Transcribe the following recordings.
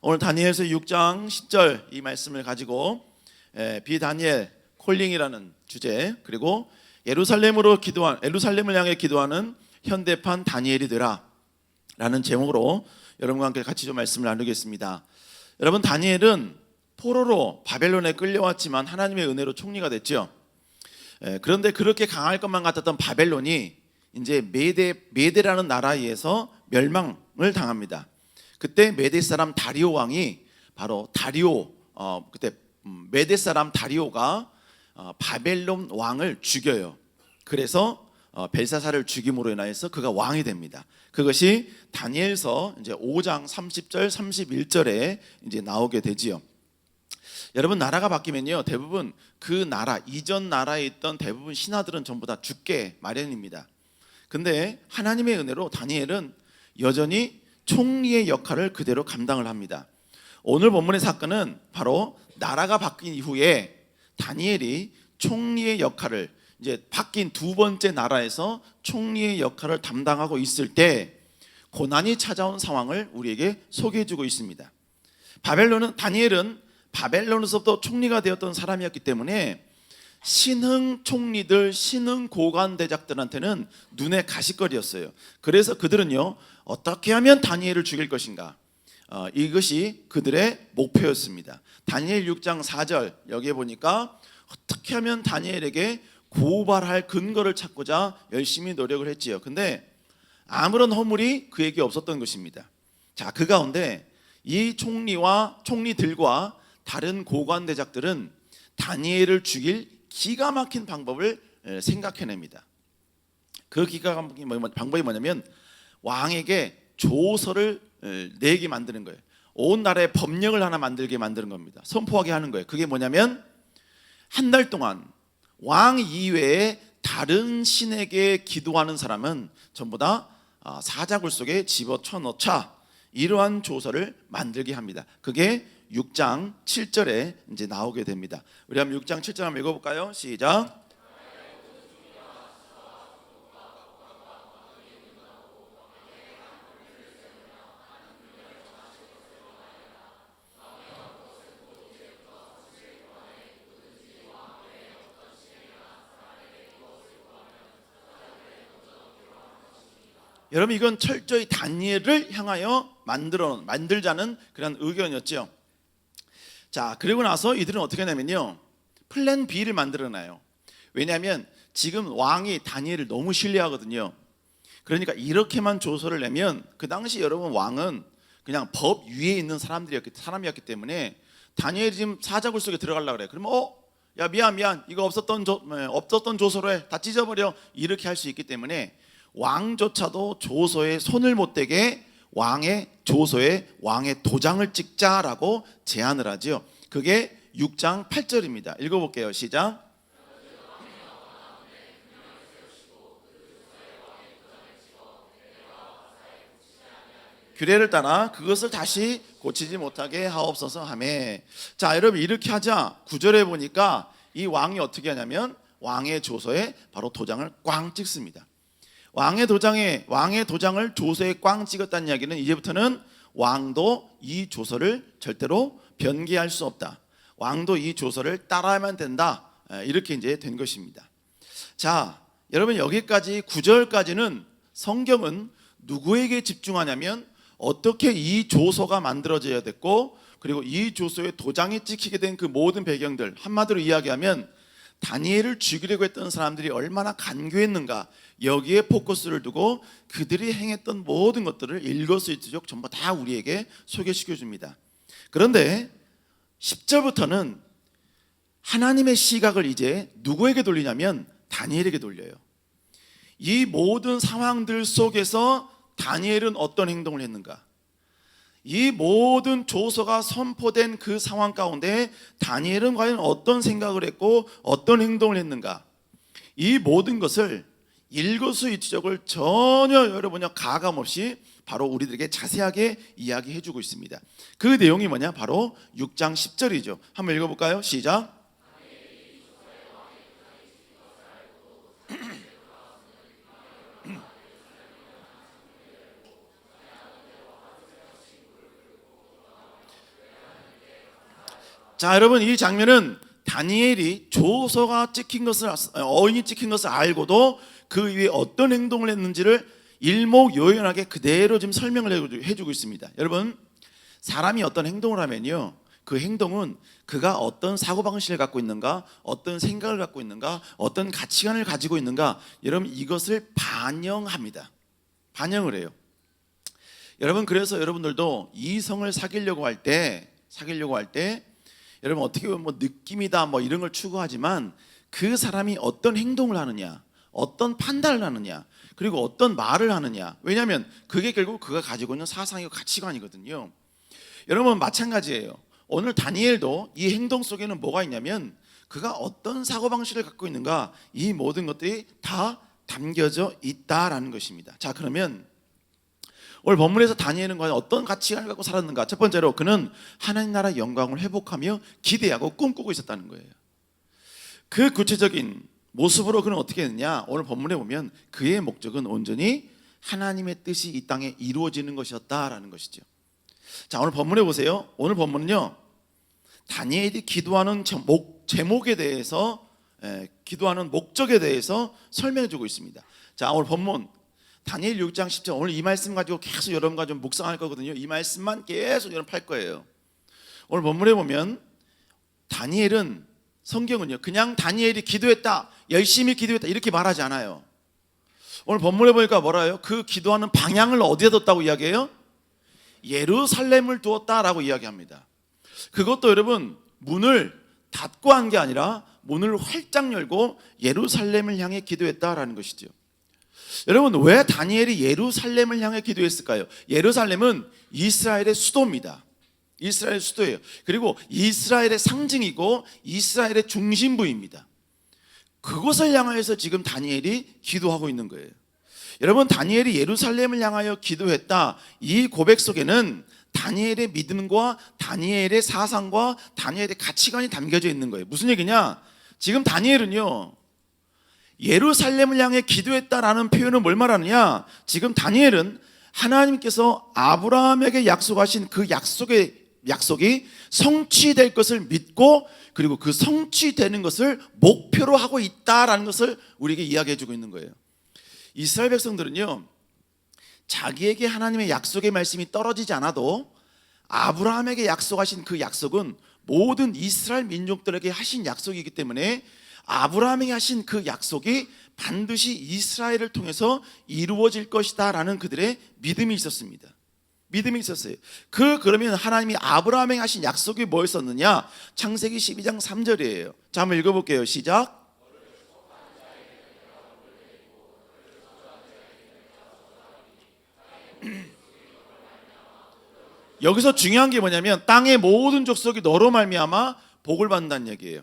오늘 다니엘서 6장 10절 이 말씀을 가지고 비다니엘 콜링이라는 주제, 그리고 예루살렘을 향해 기도하는 현대판 다니엘이 되라 라는 제목으로 여러분과 함께 같이 좀 말씀을 나누겠습니다. 여러분, 다니엘은 포로로 바벨론에 끌려왔지만 하나님의 은혜로 총리가 됐죠. 그런데 그렇게 강할 것만 같았던 바벨론이 이제 메데라는 나라에 의해서 멸망을 당합니다. 그때 메데 사람 다리오 왕이 바로 그때 메데 사람 다리오가 바벨론 왕을 죽여요. 그래서 벨사사를 죽임으로 인하여서 그가 왕이 됩니다. 그것이 다니엘서 이제 5장 30절 31절에 이제 나오게 되지요. 여러분, 나라가 바뀌면요, 대부분 그 나라 이전 나라에 있던 대부분 신하들은 전부 다 죽게 마련입니다. 근데 하나님의 은혜로 다니엘은 여전히 총리의 역할을 그대로 감당을 합니다. 오늘 본문의 사건은 바로 나라가 바뀐 이후에 다니엘이 총리의 역할을, 이제 바뀐 두 번째 나라에서 총리의 역할을 담당하고 있을 때 고난이 찾아온 상황을 우리에게 소개해주고 있습니다. 다니엘은 바벨론에서부터 총리가 되었던 사람이었기 때문에 신흥 총리들, 신흥 고관대작들한테는 눈에 가시거리였어요. 그래서 그들은요, 어떻게 하면 다니엘을 죽일 것인가, 이것이 그들의 목표였습니다. 다니엘 6장 4절 여기에 보니까 어떻게 하면 다니엘에게 고발할 근거를 찾고자 열심히 노력을 했지요. 근데 아무런 허물이 그에게 없었던 것입니다. 자, 그 가운데 이 총리들과 다른 고관대작들은 다니엘을 죽일 기가 막힌 방법을 생각해냅니다. 그 기가 막힌 방법이 뭐냐면 왕에게 조서를 내게 만드는 거예요. 온 나라에 법령을 하나 만들게 만드는 겁니다. 선포하게 하는 거예요. 그게 뭐냐면 한 달 동안 왕 이외에 다른 신에게 기도하는 사람은 전부 다 사자굴 속에 집어넣자, 이러한 조서를 만들게 합니다. 그게 6장 7절에 이제 나오게 됩니다. 우리 한번 6장 7절 한번 읽어볼까요? 시작. 여러분, 이건 철저히 다니엘을 향하여 만들자는 그런 의견이었죠. 자, 그리고 나서 이들은 어떻게 하냐면요, 플랜 B를 만들어놔요. 왜냐하면 지금 왕이 다니엘을 너무 신뢰하거든요. 그러니까 이렇게만 조서를 내면, 그 당시 여러분 왕은 그냥 법 위에 있는 사람이었기 때문에 다니엘이 지금 사자굴 속에 들어가려고 그래. 그러면 야, 미안 이거 없었던 조서로 해, 다 찢어버려, 이렇게 할 수 있기 때문에 왕조차도 조서에 손을 못 대게 왕의 조서에 왕의 도장을 찍자라고 제안을 하죠. 그게 6장 8절입니다. 읽어볼게요. 시작. 규례를 따라 그것을 다시 고치지 못하게 하옵소서 하매. 자, 여러분, 이렇게 하자 9절에 보니까 이 왕이 어떻게 하냐면 왕의 조서에 바로 도장을 꽝 찍습니다. 왕의 도장을 조서에 꽝 찍었다는 이야기는 이제부터는 왕도 이 조서를 절대로 변개할 수 없다, 왕도 이 조서를 따라야만 된다, 이렇게 이제 된 것입니다. 자, 여러분, 여기까지 9절까지는 성경은 누구에게 집중하냐면 어떻게 이 조서가 만들어져야 됐고, 그리고 이 조서에 도장이 찍히게 된 그 모든 배경들, 한마디로 이야기하면 다니엘을 죽이려고 했던 사람들이 얼마나 간교했는가, 여기에 포커스를 두고 그들이 행했던 모든 것들을 일거수일투족 전부 다 우리에게 소개시켜 줍니다. 그런데 10절부터는 하나님의 시각을 이제 누구에게 돌리냐면 다니엘에게 돌려요. 이 모든 상황들 속에서 다니엘은 어떤 행동을 했는가, 이 모든 조서가 선포된 그 상황 가운데 다니엘은 과연 어떤 생각을 했고 어떤 행동을 했는가, 이 모든 것을 일거수일투족을 전혀 여러분요 가감 없이 바로 우리들에게 자세하게 이야기해 주고 있습니다. 그 내용이 뭐냐, 바로 6장 10절이죠. 한번 읽어볼까요? 시작. 자, 여러분, 이 장면은 다니엘이 조서가 찍힌 것을, 어인이 찍힌 것을 알고도 그 위에 어떤 행동을 했는지를 일목요연하게 그대로 지금 설명을 해주고 있습니다. 여러분, 사람이 어떤 행동을 하면요, 그 행동은 그가 어떤 사고방식을 갖고 있는가, 어떤 생각을 갖고 있는가, 어떤 가치관을 가지고 있는가, 여러분, 이것을 반영합니다. 반영을 해요. 여러분, 그래서 여러분들도 이성을 사귀려고 할 때 여러분, 어떻게 보면 뭐 느낌이다 뭐 이런 걸 추구하지만 그 사람이 어떤 행동을 하느냐, 어떤 판단을 하느냐, 그리고 어떤 말을 하느냐. 왜냐하면 그게 결국 그가 가지고 있는 사상이고 가치관이거든요. 여러분, 마찬가지예요. 오늘 다니엘도 이 행동 속에는 뭐가 있냐면 그가 어떤 사고방식을 갖고 있는가, 이 모든 것들이 다 담겨져 있다라는 것입니다. 자, 그러면 오늘 본문에서 다니엘은 과연 어떤 가치관을 갖고 살았는가? 첫 번째로 그는 하나님 나라 영광을 회복하며 기대하고 꿈꾸고 있었다는 거예요. 그 구체적인 모습으로 그는 어떻게 했느냐? 오늘 본문에 보면 그의 목적은 온전히 하나님의 뜻이 이 땅에 이루어지는 것이었다라는 것이죠. 자, 오늘 본문에 보세요. 오늘 본문은요, 다니엘이 기도하는 제목에 대해서, 기도하는 목적에 대해서 설명해 주고 있습니다. 자, 오늘 본문 다니엘 6장 10절, 오늘 이 말씀 가지고 계속 여러분과 좀 묵상할 거거든요. 이 말씀만 계속 여러분 팔 거예요. 오늘 본문에 보면 다니엘은, 성경은요, 그냥 다니엘이 기도했다, 열심히 기도했다 이렇게 말하지 않아요. 오늘 본문에 보니까 뭐라요? 그 기도하는 방향을 어디에 뒀다고 이야기해요? 예루살렘을 두었다라고 이야기합니다. 그것도 여러분, 문을 닫고 한 게 아니라 문을 활짝 열고 예루살렘을 향해 기도했다라는 것이죠. 여러분, 왜 다니엘이 예루살렘을 향해 기도했을까요? 예루살렘은 이스라엘의 수도입니다. 이스라엘 수도예요. 그리고 이스라엘의 상징이고 이스라엘의 중심부입니다. 그곳을 향하여서 지금 다니엘이 기도하고 있는 거예요. 여러분, 다니엘이 예루살렘을 향하여 기도했다, 이 고백 속에는 다니엘의 믿음과 다니엘의 사상과 다니엘의 가치관이 담겨져 있는 거예요. 무슨 얘기냐? 지금 다니엘은요, 예루살렘을 향해 기도했다라는 표현은 뭘 말하느냐? 지금 다니엘은 하나님께서 아브라함에게 약속하신 그 약속이 성취될 것을 믿고, 그리고 그 성취되는 것을 목표로 하고 있다라는 것을 우리에게 이야기해 주고 있는 거예요. 이스라엘 백성들은요, 자기에게 하나님의 약속의 말씀이 떨어지지 않아도 아브라함에게 약속하신 그 약속은 모든 이스라엘 민족들에게 하신 약속이기 때문에 아브라함에게 하신 그 약속이 반드시 이스라엘을 통해서 이루어질 것이다 라는 그들의 믿음이 있었습니다. 믿음이 있었어요. 그러면 하나님이 아브라함에게 하신 약속이 뭐였었느냐? 창세기 12장 3절이에요. 자, 한번 읽어볼게요. 시작. 여기서 중요한 게 뭐냐면 땅의 모든 족속이 너로 말미암아 복을 받는다는 얘기예요.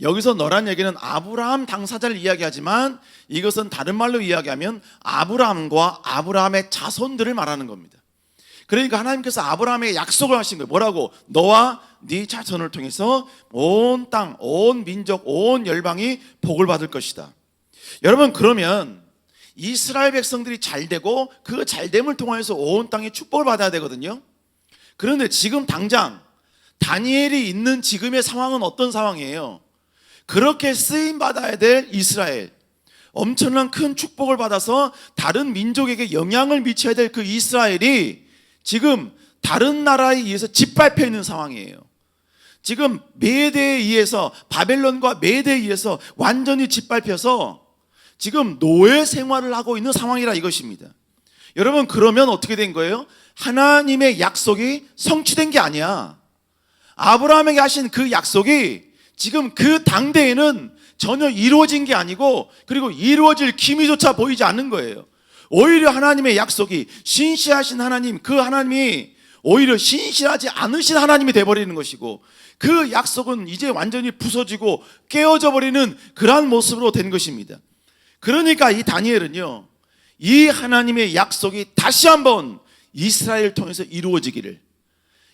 여기서 너란 얘기는 아브라함 당사자를 이야기하지만 이것은 다른 말로 이야기하면 아브라함과 아브라함의 자손들을 말하는 겁니다. 그러니까 하나님께서 아브라함에게 약속을 하신 거예요. 뭐라고? 너와 네 자손을 통해서 온 땅, 온 민족, 온 열방이 복을 받을 것이다. 여러분, 그러면 이스라엘 백성들이 잘되고 그 잘됨을 통해서 온 땅에 축복을 받아야 되거든요. 그런데 지금 당장 다니엘이 있는 지금의 상황은 어떤 상황이에요? 그렇게 쓰임받아야 될 이스라엘, 엄청난 큰 축복을 받아서 다른 민족에게 영향을 미쳐야 될 그 이스라엘이 지금 다른 나라에 의해서 짓밟혀 있는 상황이에요. 지금 메대에 의해서, 바벨론과 메대에 의해서 완전히 짓밟혀서 지금 노예 생활을 하고 있는 상황이라 이것입니다. 여러분, 그러면 어떻게 된 거예요? 하나님의 약속이 성취된 게 아니야. 아브라함에게 하신 그 약속이 지금 그 당대에는 전혀 이루어진 게 아니고, 그리고 이루어질 기미조차 보이지 않는 거예요. 오히려 하나님의 약속이, 신실하신 하나님, 그 하나님이 오히려 신실하지 않으신 하나님이 돼버리는 것이고, 그 약속은 이제 완전히 부서지고 깨어져 버리는 그러한 모습으로 된 것입니다. 그러니까 이 다니엘은요, 이 하나님의 약속이 다시 한번 이스라엘을 통해서 이루어지기를,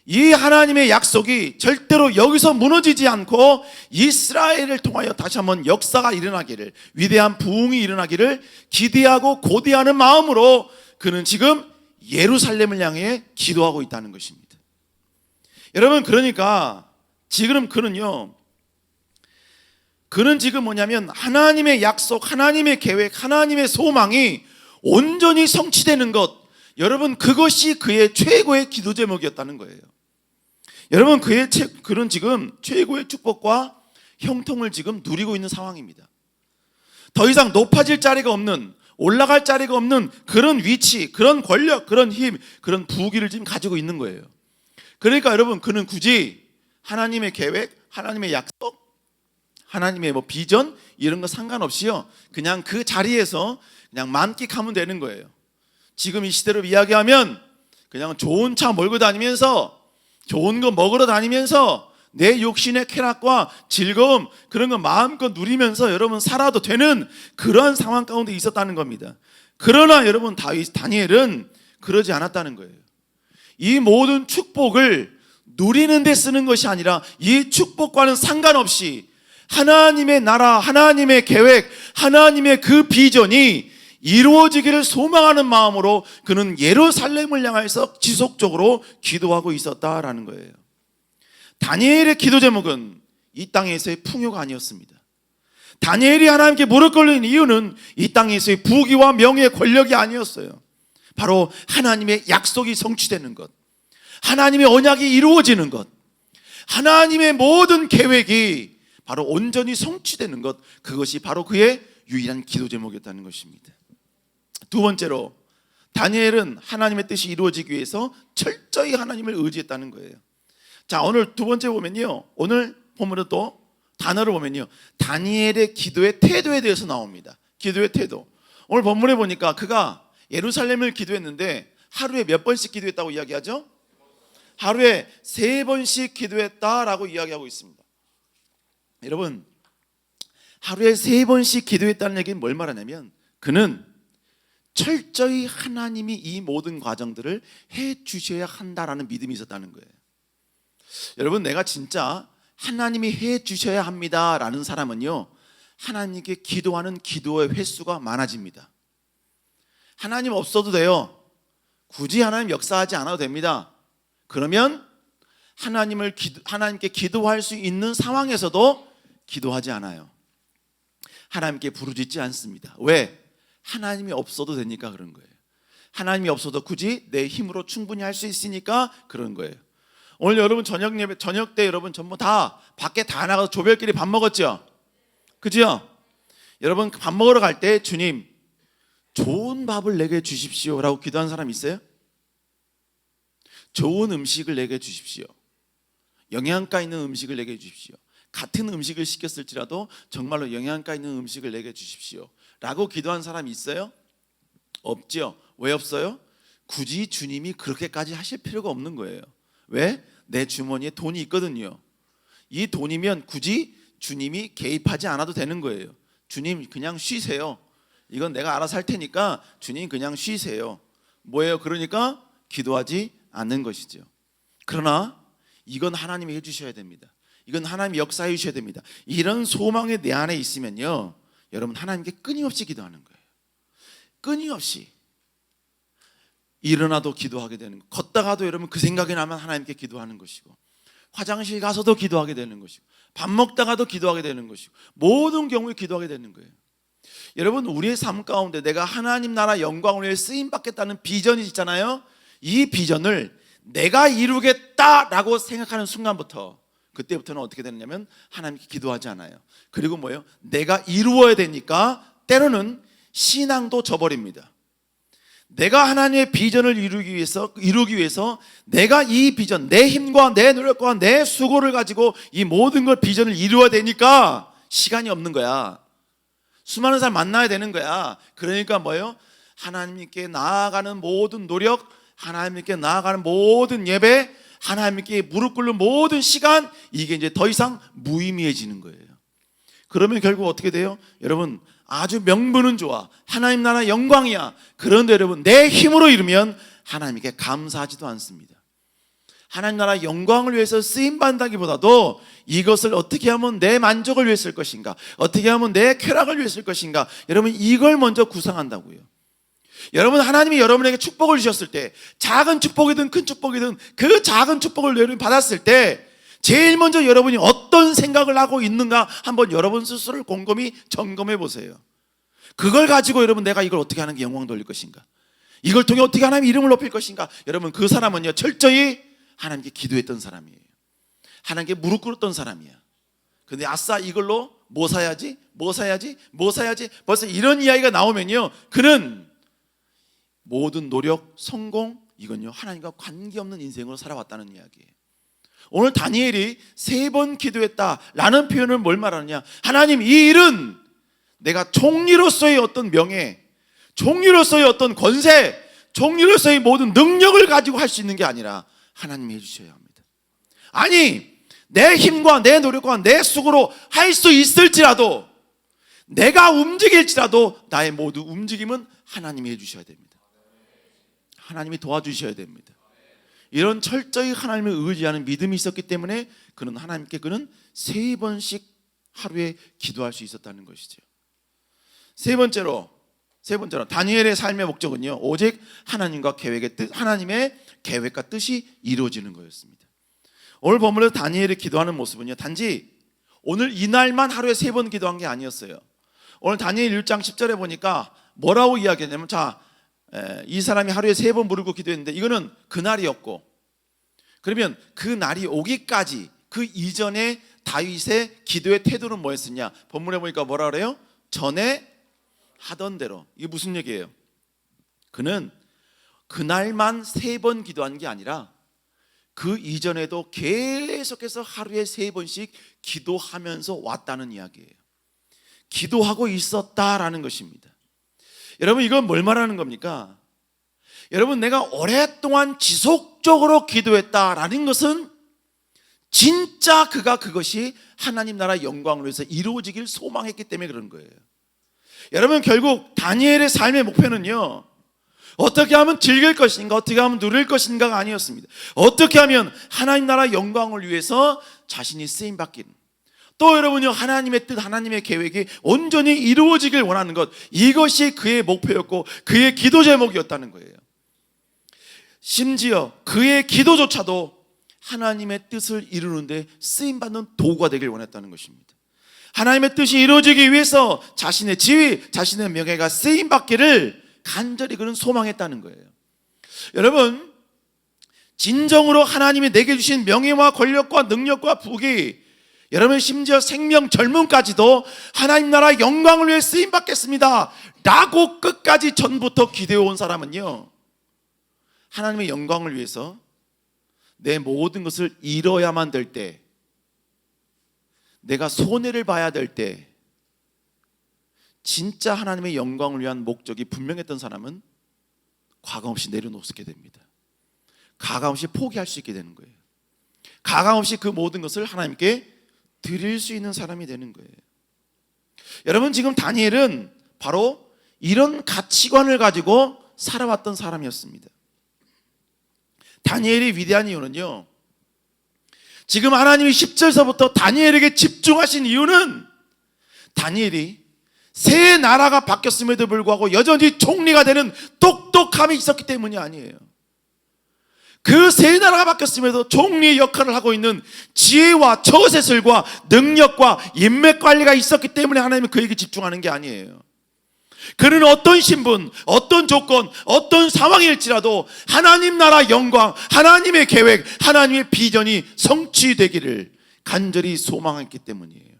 이 하나님의 약속이 절대로 여기서 무너지지 않고 이스라엘을 통하여 다시 한번 역사가 일어나기를, 위대한 부흥이 일어나기를 기대하고 고대하는 마음으로 그는 지금 예루살렘을 향해 기도하고 있다는 것입니다. 여러분, 그러니까 지금 그는 지금 뭐냐면 하나님의 약속, 하나님의 계획, 하나님의 소망이 온전히 성취되는 것, 여러분 그것이 그의 최고의 기도 제목이었다는 거예요. 여러분 그는 지금 최고의 축복과 형통을 지금 누리고 있는 상황입니다. 더 이상 높아질 자리가 없는, 올라갈 자리가 없는 그런 위치, 그런 권력, 그런 힘, 그런 부귀를 지금 가지고 있는 거예요. 그러니까 여러분 그는 굳이 하나님의 계획, 하나님의 약속, 하나님의 비전 이런 거 상관없이요, 그냥 그 자리에서 그냥 만끽하면 되는 거예요. 지금 이 시대로 이야기하면 그냥 좋은 차 몰고 다니면서 좋은 거 먹으러 다니면서 내 욕심의 쾌락과 즐거움 그런 거 마음껏 누리면서 여러분 살아도 되는 그러한 상황 가운데 있었다는 겁니다. 그러나 여러분 다니엘은 그러지 않았다는 거예요. 이 모든 축복을 누리는 데 쓰는 것이 아니라 이 축복과는 상관없이 하나님의 나라, 하나님의 계획, 하나님의 그 비전이 이루어지기를 소망하는 마음으로 그는 예루살렘을 향해서 지속적으로 기도하고 있었다라는 거예요. 다니엘의 기도 제목은 이 땅에서의 풍요가 아니었습니다. 다니엘이 하나님께 무릎 꿇는 이유는 이 땅에서의 부귀와 명예, 권력이 아니었어요. 바로 하나님의 약속이 성취되는 것, 하나님의 언약이 이루어지는 것, 하나님의 모든 계획이 바로 온전히 성취되는 것, 그것이 바로 그의 유일한 기도 제목이었다는 것입니다. 두 번째로 다니엘은 하나님의 뜻이 이루어지기 위해서 철저히 하나님을 의지했다는 거예요. 자, 오늘 두 번째 보면요, 오늘 본문에 또 단어를 보면요, 다니엘의 기도의 태도에 대해서 나옵니다. 기도의 태도. 오늘 본문에 보니까 그가 예루살렘을 기도했는데 하루에 몇 번씩 기도했다고 이야기하죠? 하루에 3번씩 기도했다라고 이야기하고 있습니다. 여러분, 하루에 3번씩 기도했다는 얘기는 뭘 말하냐면 그는 철저히 하나님이 이 모든 과정들을 해 주셔야 한다라는 믿음이 있었다는 거예요. 여러분, 내가 진짜 하나님이 해 주셔야 합니다라는 사람은요, 하나님께 기도하는 기도의 횟수가 많아집니다. 하나님 없어도 돼요. 굳이 하나님 역사하지 않아도 됩니다. 그러면 하나님께 기도할 수 있는 상황에서도 기도하지 않아요. 하나님께 부르짖지 않습니다. 왜? 하나님이 없어도 되니까 그런 거예요. 하나님이 없어도 굳이 내 힘으로 충분히 할 수 있으니까 그런 거예요. 오늘 여러분 저녁 때 여러분 전부 다 밖에 다 나가서 조별끼리 밥 먹었죠? 그죠? 여러분 밥 먹으러 갈 때 주님 좋은 밥을 내게 주십시오 라고 기도한 사람 있어요? 좋은 음식을 내게 주십시오. 영양가 있는 음식을 내게 주십시오. 같은 음식을 시켰을지라도 정말로 영양가 있는 음식을 내게 주십시오 라고 기도한 사람이 있어요? 없죠. 왜 없어요? 굳이 주님이 그렇게까지 하실 필요가 없는 거예요. 왜? 내 주머니에 돈이 있거든요. 이 돈이면 굳이 주님이 개입하지 않아도 되는 거예요. 주님 그냥 쉬세요. 이건 내가 알아서 할 테니까 주님 그냥 쉬세요. 뭐예요? 그러니까 기도하지 않는 것이죠. 그러나 이건 하나님이 해주셔야 됩니다. 이건 하나님이 역사해 주셔야 됩니다. 이런 소망이 내 안에 있으면요, 여러분 하나님께 끊임없이 기도하는 거예요. 끊임없이. 일어나도 기도하게 되는 거, 걷다가도 여러분 그 생각이 나면 하나님께 기도하는 것이고, 화장실 가서도 기도하게 되는 것이고, 밥 먹다가도 기도하게 되는 것이고, 모든 경우에 기도하게 되는 거예요. 여러분, 우리의 삶 가운데 내가 하나님 나라 영광을 위해 쓰임 받겠다는 비전이 있잖아요. 이 비전을 내가 이루겠다라고 생각하는 순간부터, 그때부터는 어떻게 되느냐면 하나님께 기도하지 않아요. 그리고 뭐예요? 내가 이루어야 되니까 때로는 신앙도 져버립니다. 내가 하나님의 비전을 이루기 위해서 내가 이 비전, 내 힘과 내 노력과 내 수고를 가지고 이 모든 걸 비전을 이루어야 되니까 시간이 없는 거야. 수많은 사람 만나야 되는 거야. 그러니까 뭐예요? 하나님께 나아가는 모든 노력, 하나님께 나아가는 모든 예배, 하나님께 무릎 꿇는 모든 시간, 이게 이제 더 이상 무의미해지는 거예요. 그러면 결국 어떻게 돼요? 여러분, 아주 명분은 좋아, 하나님 나라 영광이야. 그런데 여러분, 내 힘으로 이루면 하나님께 감사하지도 않습니다. 하나님 나라 영광을 위해서 쓰임받는다기보다도 이것을 어떻게 하면 내 만족을 위해 쓸 것인가, 어떻게 하면 내 쾌락을 위해 쓸 것인가, 여러분 이걸 먼저 구상한다고요. 여러분, 하나님이 여러분에게 축복을 주셨을 때, 작은 축복이든 큰 축복이든 그 작은 축복을 여러분이 받았을 때, 제일 먼저 여러분이 어떤 생각을 하고 있는가 한번 여러분 스스로를 곰곰이 점검해 보세요. 그걸 가지고 여러분 내가 이걸 어떻게 하는 게 영광 돌릴 것인가, 이걸 통해 어떻게 하나님 이름을 높일 것인가. 여러분 그 사람은요 철저히 하나님께 기도했던 사람이에요. 하나님께 무릎 꿇었던 사람이야. 근데 아싸 이걸로 뭐 사야지 벌써 이런 이야기가 나오면요, 그는 모든 노력, 성공, 이건요 하나님과 관계없는 인생으로 살아왔다는 이야기예요. 오늘 다니엘이 3번 기도했다라는 표현은 뭘 말하느냐, 하나님 이 일은 내가 총리로서의 어떤 명예, 총리로서의 어떤 권세, 총리로서의 모든 능력을 가지고 할 수 있는 게 아니라 하나님이 해주셔야 합니다. 아니 내 힘과 내 노력과 내 수고로 할 수 있을지라도, 내가 움직일지라도 나의 모든 움직임은 하나님이 해주셔야 됩니다. 하나님이 도와주셔야 됩니다. 이런 철저히 하나님을 의지하는 믿음이 있었기 때문에 그는 하나님께 3번씩 하루에 기도할 수 있었다는 것이죠. 세 번째로 다니엘의 삶의 목적은요 오직 하나님의 계획과 뜻이 이루어지는 거였습니다. 오늘 본문에서 다니엘이 기도하는 모습은요 단지 오늘 이날만 하루에 3번 기도한 게 아니었어요. 오늘 다니엘 1장 10절에 보니까 뭐라고 이야기했냐면, 이 사람이 하루에 3번 부르고 기도했는데 이거는 그날이었고, 그러면 그 날이 오기까지 그 이전에 다윗의 기도의 태도는 뭐였었냐, 본문에 보니까 뭐라 그래요? 전에 하던 대로. 이게 무슨 얘기예요? 그는 그날만 3번 기도한 게 아니라 그 이전에도 계속해서 하루에 3번씩 기도하면서 왔다는 이야기예요. 기도하고 있었다라는 것입니다. 여러분 이건 뭘 말하는 겁니까? 여러분 내가 오랫동안 지속적으로 기도했다라는 것은 진짜 그것이 하나님 나라 영광을 위해서 이루어지길 소망했기 때문에 그런 거예요. 여러분 결국 다니엘의 삶의 목표는요 어떻게 하면 즐길 것인가, 어떻게 하면 누릴 것인가가 아니었습니다. 어떻게 하면 하나님 나라 영광을 위해서 자신이 쓰임받기는, 또 여러분요 하나님의 뜻, 하나님의 계획이 온전히 이루어지길 원하는 것, 이것이 그의 목표였고 그의 기도 제목이었다는 거예요. 심지어 그의 기도조차도 하나님의 뜻을 이루는데 쓰임받는 도구가 되길 원했다는 것입니다. 하나님의 뜻이 이루어지기 위해서 자신의 지위, 자신의 명예가 쓰임받기를 간절히 그는 소망했다는 거예요. 여러분 진정으로 하나님이 내게 주신 명예와 권력과 능력과 부귀, 여러분 심지어 생명 젊음까지도 하나님 나라 영광을 위해 쓰임받겠습니다 라고 끝까지 전부터 기도해온 사람은요 하나님의 영광을 위해서 내 모든 것을 잃어야만 될 때, 내가 손해를 봐야 될 때 진짜 하나님의 영광을 위한 목적이 분명했던 사람은 가감없이 내려놓게 됩니다. 가감없이 포기할 수 있게 되는 거예요. 가감없이 그 모든 것을 하나님께 드릴 수 있는 사람이 되는 거예요. 여러분 지금 다니엘은 바로 이런 가치관을 가지고 살아왔던 사람이었습니다. 다니엘이 위대한 이유는요, 지금 하나님이 10절서부터 다니엘에게 집중하신 이유는 다니엘이 새 나라가 바뀌었음에도 불구하고 여전히 총리가 되는 똑똑함이 있었기 때문이 아니에요. 그 새 나라가 바뀌었음에도 총리의 역할을 하고 있는 지혜와 처세술과 능력과 인맥 관리가 있었기 때문에 하나님은 그에게 집중하는 게 아니에요. 그는 어떤 신분, 어떤 조건, 어떤 상황일지라도 하나님 나라 영광, 하나님의 계획, 하나님의 비전이 성취되기를 간절히 소망했기 때문이에요.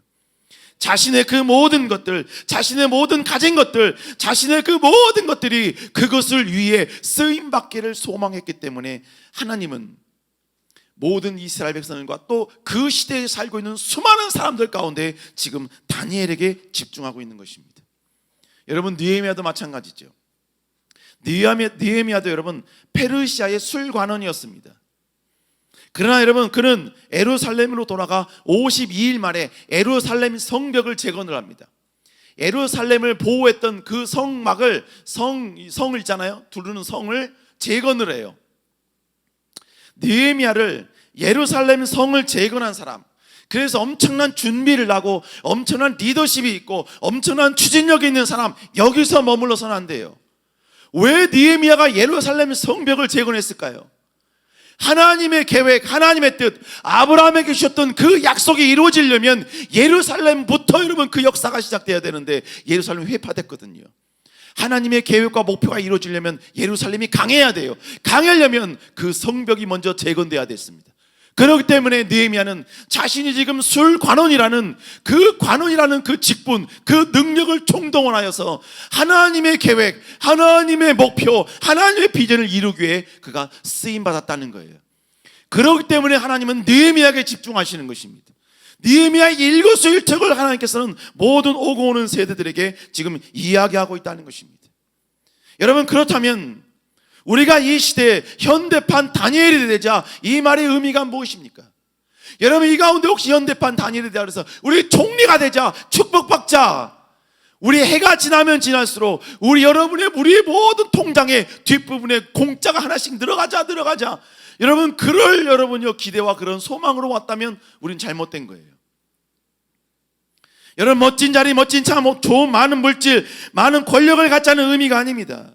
자신의 그 모든 것들, 자신의 모든 가진 것들, 자신의 그 모든 것들이 그것을 위해 쓰임받기를 소망했기 때문에 하나님은 모든 이스라엘 백성들과 또 그 시대에 살고 있는 수많은 사람들 가운데 지금 다니엘에게 집중하고 있는 것입니다. 여러분 느헤미야도 마찬가지죠. 느헤미야도 여러분 페르시아의 술관원이었습니다. 그러나 여러분 그는 예루살렘으로 돌아가 52일 만에 예루살렘 성벽을 재건을 합니다. 예루살렘을 보호했던 그 성막을, 성을 있잖아요, 두르는 성을 재건을 해요. 느헤미야를 예루살렘 성을 재건한 사람, 그래서 엄청난 준비를 하고 엄청난 리더십이 있고 엄청난 추진력이 있는 사람, 여기서 머물러서는 안 돼요. 왜 느헤미야가 예루살렘 성벽을 재건했을까요? 하나님의 계획, 하나님의 뜻, 아브라함에게 주셨던 그 약속이 이루어지려면 예루살렘부터 여러분 그 역사가 시작돼야 되는데 예루살렘이 회파됐거든요. 하나님의 계획과 목표가 이루어지려면 예루살렘이 강해야 돼요. 강하려면 그 성벽이 먼저 재건돼야 됐습니다. 그렇기 때문에 느헤미야는 자신이 지금 술관원이라는 그 직분, 그 능력을 총동원하여서 하나님의 계획, 하나님의 목표, 하나님의 비전을 이루기 위해 그가 쓰임받았다는 거예요. 그렇기 때문에 하나님은 느헤미야에게 집중하시는 것입니다. 느헤미야의 일거수일투족을 하나님께서는 모든 오고 오는 세대들에게 지금 이야기하고 있다는 것입니다. 여러분, 그렇다면 우리가 이 시대에 현대판 다니엘이 되자 이 말의 의미가 무엇입니까? 여러분, 이 가운데 혹시 현대판 다니엘이 되자 그래서 우리 총리가 되자, 축복받자, 우리 해가 지나면 지날수록 우리의 모든 통장에 뒷부분에 공짜가 하나씩 들어가자 여러분, 그럴 여러분요 기대와 그런 소망으로 왔다면 우린 잘못된 거예요. 여러분, 멋진 자리, 멋진 차, 좋은 많은 물질, 많은 권력을 갖자는 의미가 아닙니다.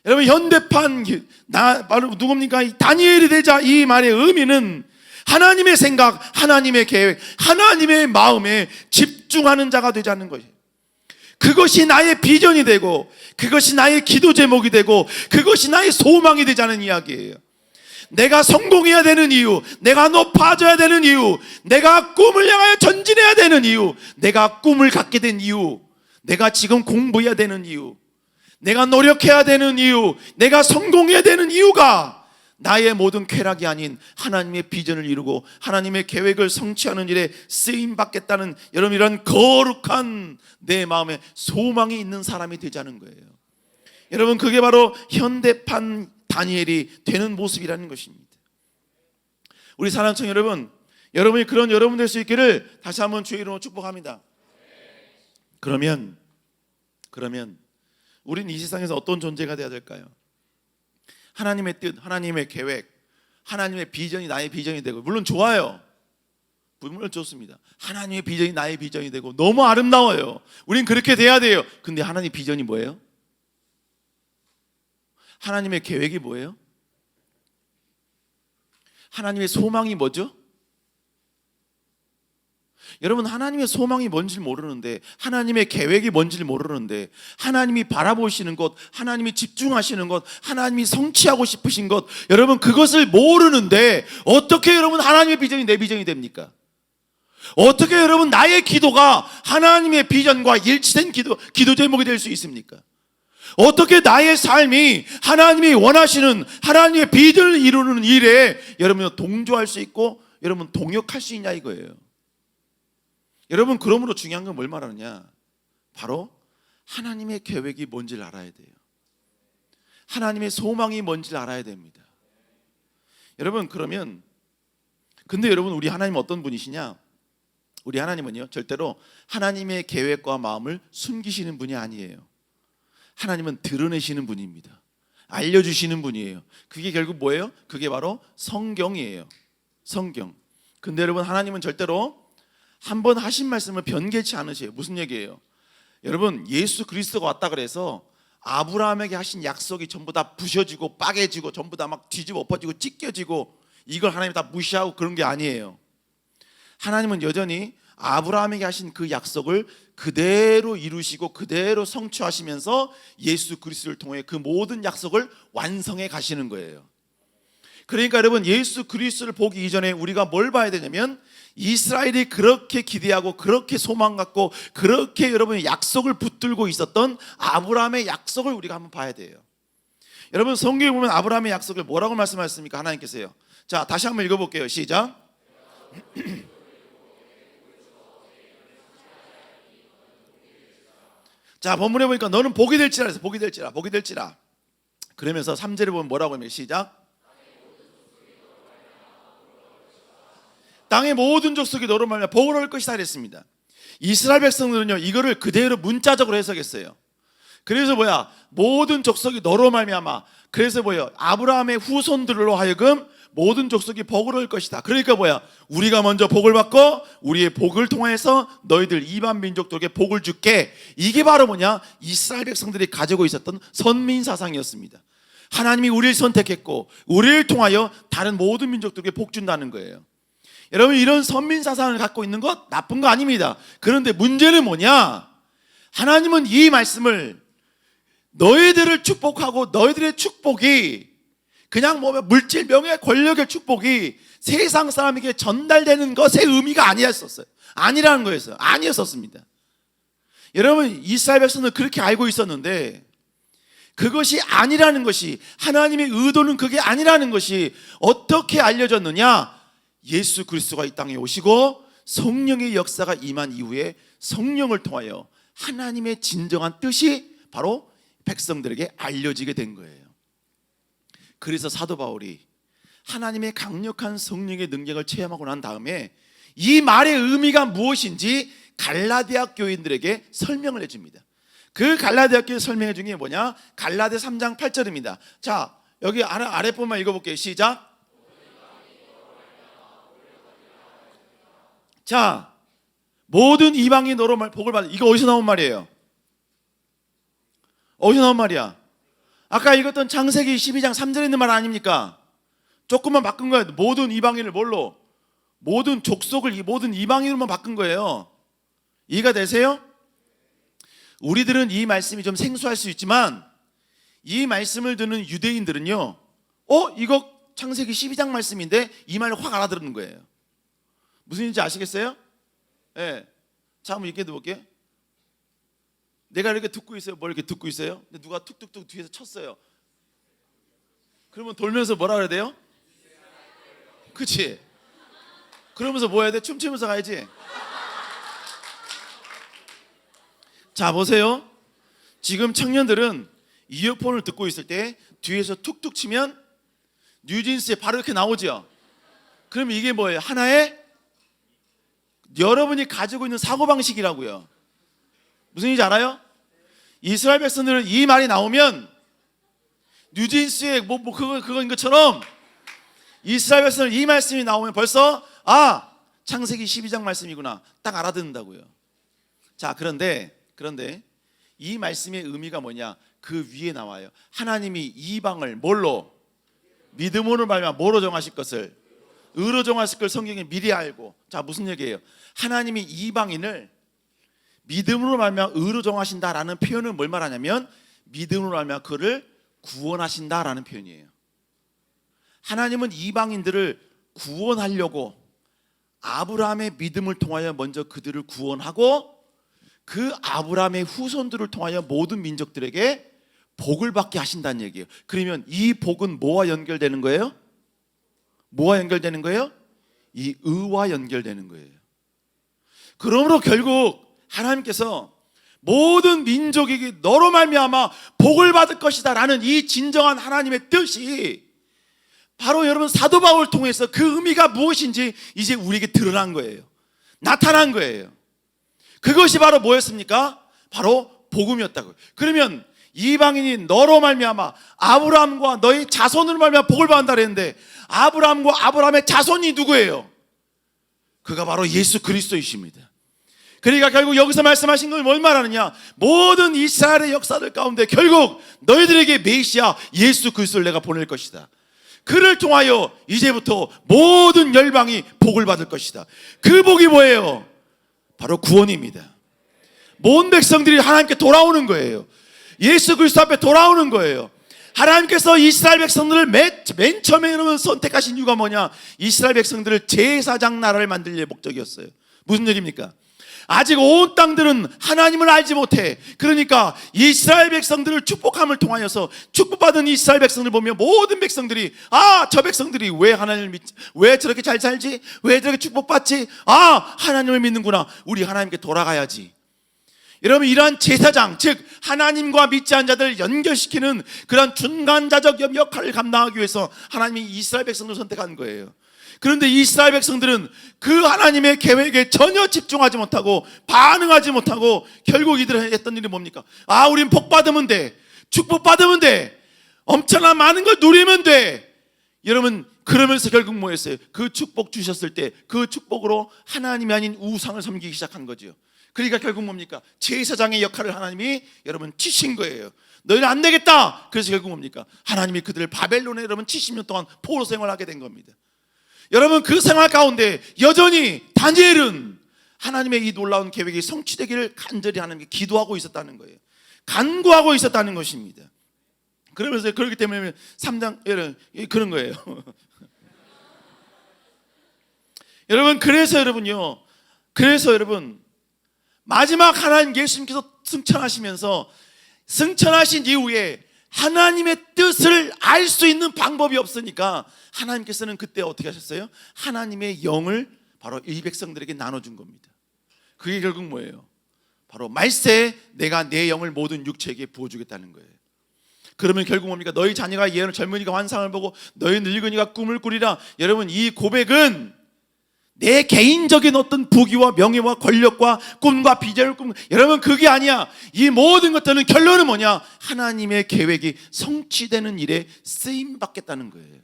여러분, 현대판 바로 누굽니까? 다니엘이 되자 이 말의 의미는 하나님의 생각, 하나님의 계획, 하나님의 마음에 집중하는 자가 되자는 것이에요. 그것이 나의 비전이 되고 그것이 나의 기도 제목이 되고 그것이 나의 소망이 되자는 이야기예요. 내가 성공해야 되는 이유, 내가 높아져야 되는 이유, 내가 꿈을 향하여 전진해야 되는 이유, 내가 꿈을 갖게 된 이유, 내가 지금 공부해야 되는 이유, 내가 노력해야 되는 이유, 내가 성공해야 되는 이유가 나의 모든 쾌락이 아닌 하나님의 비전을 이루고 하나님의 계획을 성취하는 일에 쓰임받겠다는 여러분 이런 거룩한 내 마음에 소망이 있는 사람이 되자는 거예요. 여러분, 그게 바로 현대판 다니엘이 되는 모습이라는 것입니다. 우리 사랑청 여러분, 여러분이 그런 여러분 될 수 있기를 다시 한번 주의 이름으로 축복합니다. 그러면 우리는 이 세상에서 어떤 존재가 되어야 될까요? 하나님의 뜻, 하나님의 계획, 하나님의 비전이 나의 비전이 되고, 물론 좋아요. 물론 좋습니다. 하나님의 비전이 나의 비전이 되고 너무 아름다워요. 우린 그렇게 돼야 돼요. 근데 하나님 비전이 뭐예요? 하나님의 계획이 뭐예요? 하나님의 소망이 뭐죠? 여러분, 하나님의 소망이 뭔지 모르는데, 하나님의 계획이 뭔지 모르는데, 하나님이 바라보시는 것, 하나님이 집중하시는 것, 하나님이 성취하고 싶으신 것, 여러분 그것을 모르는데 어떻게 여러분 하나님의 비전이 내 비전이 됩니까? 어떻게 여러분 나의 기도가 하나님의 비전과 일치된 기도 제목이 될 수 있습니까? 어떻게 나의 삶이 하나님이 원하시는 하나님의 비전을 이루는 일에 여러분 동조할 수 있고 여러분 동역할 수 있냐 이거예요. 여러분, 그러므로 중요한 건 뭘 말하느냐? 바로 하나님의 계획이 뭔지를 알아야 돼요. 하나님의 소망이 뭔지를 알아야 됩니다. 여러분, 근데 여러분, 우리 하나님 어떤 분이시냐? 우리 하나님은요 절대로 하나님의 계획과 마음을 숨기시는 분이 아니에요. 하나님은 드러내시는 분입니다. 알려주시는 분이에요. 그게 결국 뭐예요? 그게 바로 성경이에요. 성경. 근데 여러분, 하나님은 절대로 한 번 하신 말씀을 변개치 않으세요. 무슨 얘기예요? 여러분, 예수 그리스도가 왔다 그래서 아브라함에게 하신 약속이 전부 다 부셔지고 빠개지고 전부 다 막 뒤집어 엎어지고 찢겨지고 이걸 하나님이 다 무시하고 그런 게 아니에요. 하나님은 여전히 아브라함에게 하신 그 약속을 그대로 이루시고 그대로 성취하시면서 예수 그리스도를 통해 그 모든 약속을 완성해 가시는 거예요. 그러니까 여러분, 예수 그리스도를 보기 이전에 우리가 뭘 봐야 되냐면 이스라엘이 그렇게 기대하고 그렇게 소망 갖고 그렇게 여러분의 약속을 붙들고 있었던 아브라함의 약속을 우리가 한번 봐야 돼요. 여러분, 성경에 보면 아브라함의 약속을 뭐라고 말씀하셨습니까? 하나님께서요. 자, 다시 한번 읽어볼게요. 시작. 자, 본문에 보니까 너는 복이 될지라 해서 복이 될지라. 그러면서 3절에 보면 뭐라고 하면 시작. 땅의 모든 족속이 너로 말미암아 복을 얻을 것이다 그랬습니다. 이스라엘 백성들은요 이거를 그대로 문자적으로 해석했어요. 그래서 모든 족속이 너로 말미암아, 그래서 아브라함의 후손들로 하여금 모든 족속이 복을 얻을 것이다. 그러니까 우리가 먼저 복을 받고 우리의 복을 통해서 너희들 이방 민족들에게 복을 줄게. 이게 바로 이스라엘 백성들이 가지고 있었던 선민 사상이었습니다. 하나님이 우리를 선택했고 우리를 통하여 다른 모든 민족들에게 복 준다는 거예요. 여러분, 이런 선민 사상을 갖고 있는 것 나쁜 거 아닙니다. 그런데 문제는 뭐냐? 하나님은 이 말씀을 너희들을 축복하고 너희들의 축복이 그냥 뭐 물질, 명예, 권력의 축복이 세상 사람에게 전달되는 것의 의미가 아니었었어요. 아니라는 거였어요. 아니었었습니다. 여러분, 이스라엘 백성은 그렇게 알고 있었는데 그것이 아니라는 것이, 하나님의 의도는 그게 아니라는 것이 어떻게 알려졌느냐? 예수 그리스도가 이 땅에 오시고 성령의 역사가 임한 이후에 성령을 통하여 하나님의 진정한 뜻이 바로 백성들에게 알려지게 된 거예요. 그래서 사도 바울이 하나님의 강력한 성령의 능력을 체험하고 난 다음에 이 말의 의미가 무엇인지 갈라디아 교인들에게 설명을 해줍니다. 그 갈라디아 교인 설명해 준 게 뭐냐? 갈라디 3장 8절입니다. 자, 여기 아랫부분만 읽어볼게요. 시작. 자, 모든 이방이 너로 복을 받아. 이거 어디서 나온 말이에요? 어디서 나온 말이야? 아까 읽었던 창세기 12장 3절에 있는 말 아닙니까? 조금만 바꾼 거예요. 모든 이방인을 뭘로? 모든 족속을 모든 이방인으로만 바꾼 거예요. 이해가 되세요? 우리들은 이 말씀이 좀 생소할 수 있지만 이 말씀을 듣는 유대인들은요, 이거 창세기 12장 말씀인데 이 말을 확 알아들은 거예요. 무슨 일인지 아시겠어요? 네. 자, 한번 얘기해 볼게요. 내가 이렇게 듣고 있어요. 뭘 이렇게 듣고 있어요? 근데 누가 툭툭툭 뒤에서 쳤어요. 그러면 돌면서 뭐라 그래야 돼요? 그치? 그러면서 뭐 해야 돼? 춤추면서 가야지. 자, 보세요. 지금 청년들은 이어폰을 듣고 있을 때 뒤에서 툭툭 치면 뉴진스에 바로 이렇게 나오죠. 그럼 이게 뭐예요? 하나의 여러분이 가지고 있는 사고방식이라고요. 무슨 얘기인지 알아요? 이스라엘 백성들은 이 말이 나오면 뉴진스의 그거인 것처럼 이스라엘 백성들은 이 말씀이 나오면 벌써 창세기 12장 말씀이구나 딱 알아듣는다고요. 자, 그런데 이 말씀의 의미가 뭐냐? 그 위에 나와요. 하나님이 이방을 뭘로? 믿음으로 말미암아 뭐로 정하실 것을? 의로 정하실 걸 성경에 미리 알고. 자, 무슨 얘기예요? 하나님이 이방인을 믿음으로 말미암아 의로 정하신다라는 표현은 뭘 말하냐면 믿음으로 말미암아 그를 구원하신다라는 표현이에요. 하나님은 이방인들을 구원하려고 아브라함의 믿음을 통하여 먼저 그들을 구원하고 그 아브라함의 후손들을 통하여 모든 민족들에게 복을 받게 하신다는 얘기예요. 그러면 이 복은 뭐와 연결되는 거예요? 뭐와 연결되는 거예요? 이 의와 연결되는 거예요. 그러므로 결국 하나님께서 모든 민족에게 너로 말미암아 복을 받을 것이다 라는 이 진정한 하나님의 뜻이 바로 여러분 사도 바울을 통해서 그 의미가 무엇인지 이제 우리에게 드러난 거예요. 나타난 거예요. 그것이 바로 뭐였습니까? 바로 복음이었다고요. 그러면 이방인이 너로 말미암아 아브라함과 너희 자손으로 말미암아 복을 받는다 그랬는데 아브라함과 아브라함의 자손이 누구예요? 그가 바로 예수 그리스도이십니다. 그러니까 결국 여기서 말씀하신 건 뭘 말하느냐? 모든 이스라엘의 역사들 가운데 결국 너희들에게 메시아 예수 그리스도를 내가 보낼 것이다. 그를 통하여 이제부터 모든 열방이 복을 받을 것이다. 그 복이 뭐예요? 바로 구원입니다. 모든 백성들이 하나님께 돌아오는 거예요. 예수 그리스도 앞에 돌아오는 거예요. 하나님께서 이스라엘 백성들을 맨 처음에 여러분 선택하신 이유가 뭐냐? 이스라엘 백성들을 제사장 나라를 만들 목적이었어요. 무슨 얘기입니까? 아직 온 땅들은 하나님을 알지 못해. 그러니까 이스라엘 백성들을 축복함을 통하여서 축복받은 이스라엘 백성들 보면 모든 백성들이 저 백성들이 왜 하나님을 믿지? 왜 저렇게 잘 살지? 왜 저렇게 축복받지? 하나님을 믿는구나. 우리 하나님께 돌아가야지. 여러분, 이러한 제사장, 즉 하나님과 믿지 않은 자들을 연결시키는 그런 중간자적 역할을 감당하기 위해서 하나님이 이스라엘 백성들을 선택한 거예요. 그런데 이스라엘 백성들은 그 하나님의 계획에 전혀 집중하지 못하고 반응하지 못하고 결국 이들이 했던 일이 뭡니까? 우린 복 받으면 돼. 축복 받으면 돼. 엄청난 많은 걸 누리면 돼. 여러분, 그러면서 결국 뭐였어요? 그 축복 주셨을 때 그 축복으로 하나님이 아닌 우상을 섬기기 시작한 거죠. 그러니까 결국 뭡니까? 제사장의 역할을 하나님이 여러분 치신 거예요. 너희는 안 되겠다. 그래서 결국 뭡니까? 하나님이 그들을 바벨론에 여러분 70년 동안 포로 생활하게 된 겁니다. 여러분 그 생활 가운데 여전히 다니엘은 하나님의 이 놀라운 계획이 성취되기를 간절히 하나님께 기도하고 있었다는 거예요. 간구하고 있었다는 것입니다. 그러면서 그렇기 때문에 3장 그런 거예요. 여러분 그래서 여러분 마지막 하나님 예수님께서 승천하시면서 승천하신 이후에 하나님의 뜻을 알 수 있는 방법이 없으니까 하나님께서는 그때 어떻게 하셨어요? 하나님의 영을 바로 이 백성들에게 나눠준 겁니다. 그게 결국 뭐예요? 바로 말세에 내가 내 영을 모든 육체에게 부어주겠다는 거예요. 그러면 결국 뭡니까? 너희 자녀가 예언을, 젊은이가 환상을 보고 너희 늙은이가 꿈을 꾸리라. 여러분 이 고백은 내 개인적인 어떤 부귀와 명예와 권력과 꿈과 비전을 여러분 그게 아니야. 이 모든 것들은 결론은 뭐냐? 하나님의 계획이 성취되는 일에 쓰임 받겠다는 거예요.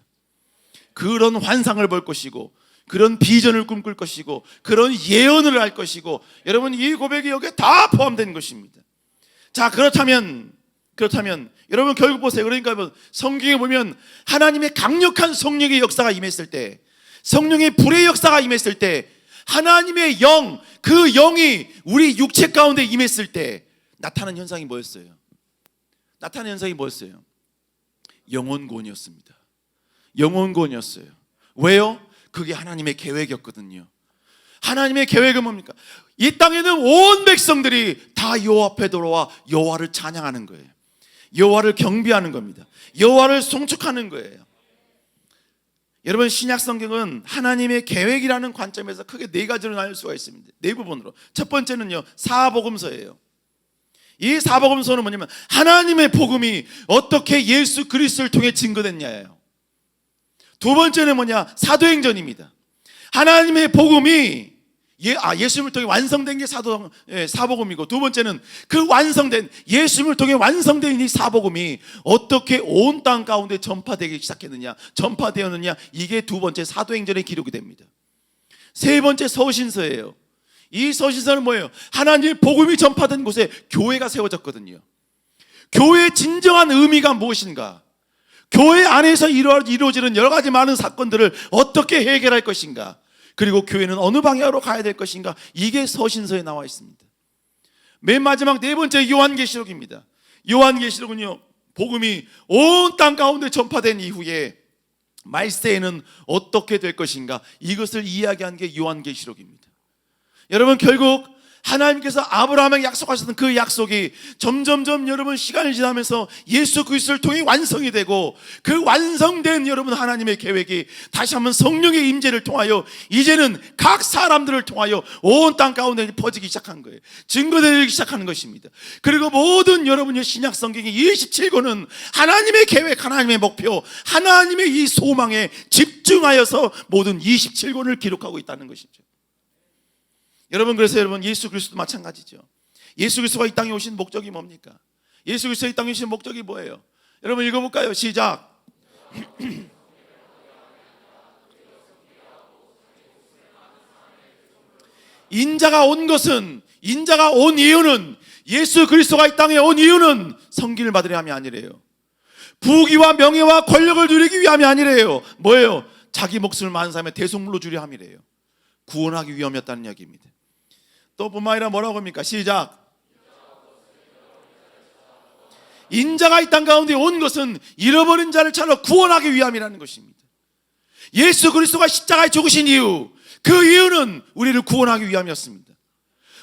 그런 환상을 볼 것이고 그런 비전을 꿈꿀 것이고 그런 예언을 할 것이고 여러분 이 고백이 여기에 다 포함된 것입니다. 자 그렇다면 여러분 결국 보세요. 그러니까 성경에 보면 하나님의 강력한 성령의 역사가 임했을 때, 성령의 불의 역사가 임했을 때, 하나님의 영, 그 영이 우리 육체 가운데 임했을 때 나타난 현상이 뭐였어요? 영혼곤이었습니다. 영혼곤이었어요. 왜요? 그게 하나님의 계획이었거든요. 하나님의 계획은 뭡니까? 이 땅에는 온 백성들이 다 여호와 앞에 돌아와 여호와를 찬양하는 거예요. 여호와를 경배하는 겁니다. 여호와를 송축하는 거예요. 여러분 신약 성경은 하나님의 계획이라는 관점에서 크게 네 가지로 나눌 수가 있습니다. 네 부분으로. 첫 번째는요, 사복음서예요. 이 사복음서는 뭐냐면 하나님의 복음이 어떻게 예수 그리스도를 통해 증거됐냐예요. 두 번째는 뭐냐? 사도행전입니다. 하나님의 복음이 예수님을 통해 완성된 게 사복음이고, 두 번째는 그 완성된 예수님을 통해 완성된 이 사복음이 어떻게 온 땅 가운데 전파되기 시작했느냐, 전파되었느냐, 이게 두 번째 사도행전의 기록이 됩니다. 세 번째 서신서예요. 이 서신서는 뭐예요? 하나님의 복음이 전파된 곳에 교회가 세워졌거든요. 교회의 진정한 의미가 무엇인가? 교회 안에서 이루어지는 여러 가지 많은 사건들을 어떻게 해결할 것인가? 그리고 교회는 어느 방향으로 가야 될 것인가? 이게 서신서에 나와 있습니다. 맨 마지막 네 번째 요한계시록입니다. 요한계시록은요, 복음이 온 땅 가운데 전파된 이후에 말세에는 어떻게 될 것인가? 이것을 이야기한 게 요한계시록입니다. 여러분 결국 하나님께서 아브라함에게 약속하셨던 그 약속이 점점점 여러분 시간이 지나면서 예수 그리스도를 통해 완성이 되고, 그 완성된 여러분 하나님의 계획이 다시 한번 성령의 임재를 통하여 이제는 각 사람들을 통하여 온 땅 가운데 퍼지기 시작한 거예요. 증거되기 시작하는 것입니다. 그리고 모든 여러분의 신약 성경의 27권은 하나님의 계획, 하나님의 목표, 하나님의 이 소망에 집중하여서 모든 27권을 기록하고 있다는 것이죠. 여러분 그래서 여러분 예수 그리스도도 마찬가지죠. 예수 그리스도가 이 땅에 오신 목적이 뭡니까? 예수 그리스도가 이 땅에 오신 목적이 뭐예요? 여러분 읽어볼까요? 시작. 인자가 온 이유는, 예수 그리스도가 이 땅에 온 이유는 성기를 받으려 함이 아니래요. 부귀와 명예와 권력을 누리기 위함이 아니래요. 뭐예요? 자기 목숨을 많은 사람의 대속물로 주려 함이래요. 구원하기 위함이었다는 이야기입니다. 또 뿐만 아니라 뭐라고 합니까? 시작. 인자가 이 땅 가운데 온 것은 잃어버린 자를 찾아 구원하기 위함이라는 것입니다. 예수 그리스도가 십자가에 죽으신 이유, 그 이유는 우리를 구원하기 위함이었습니다.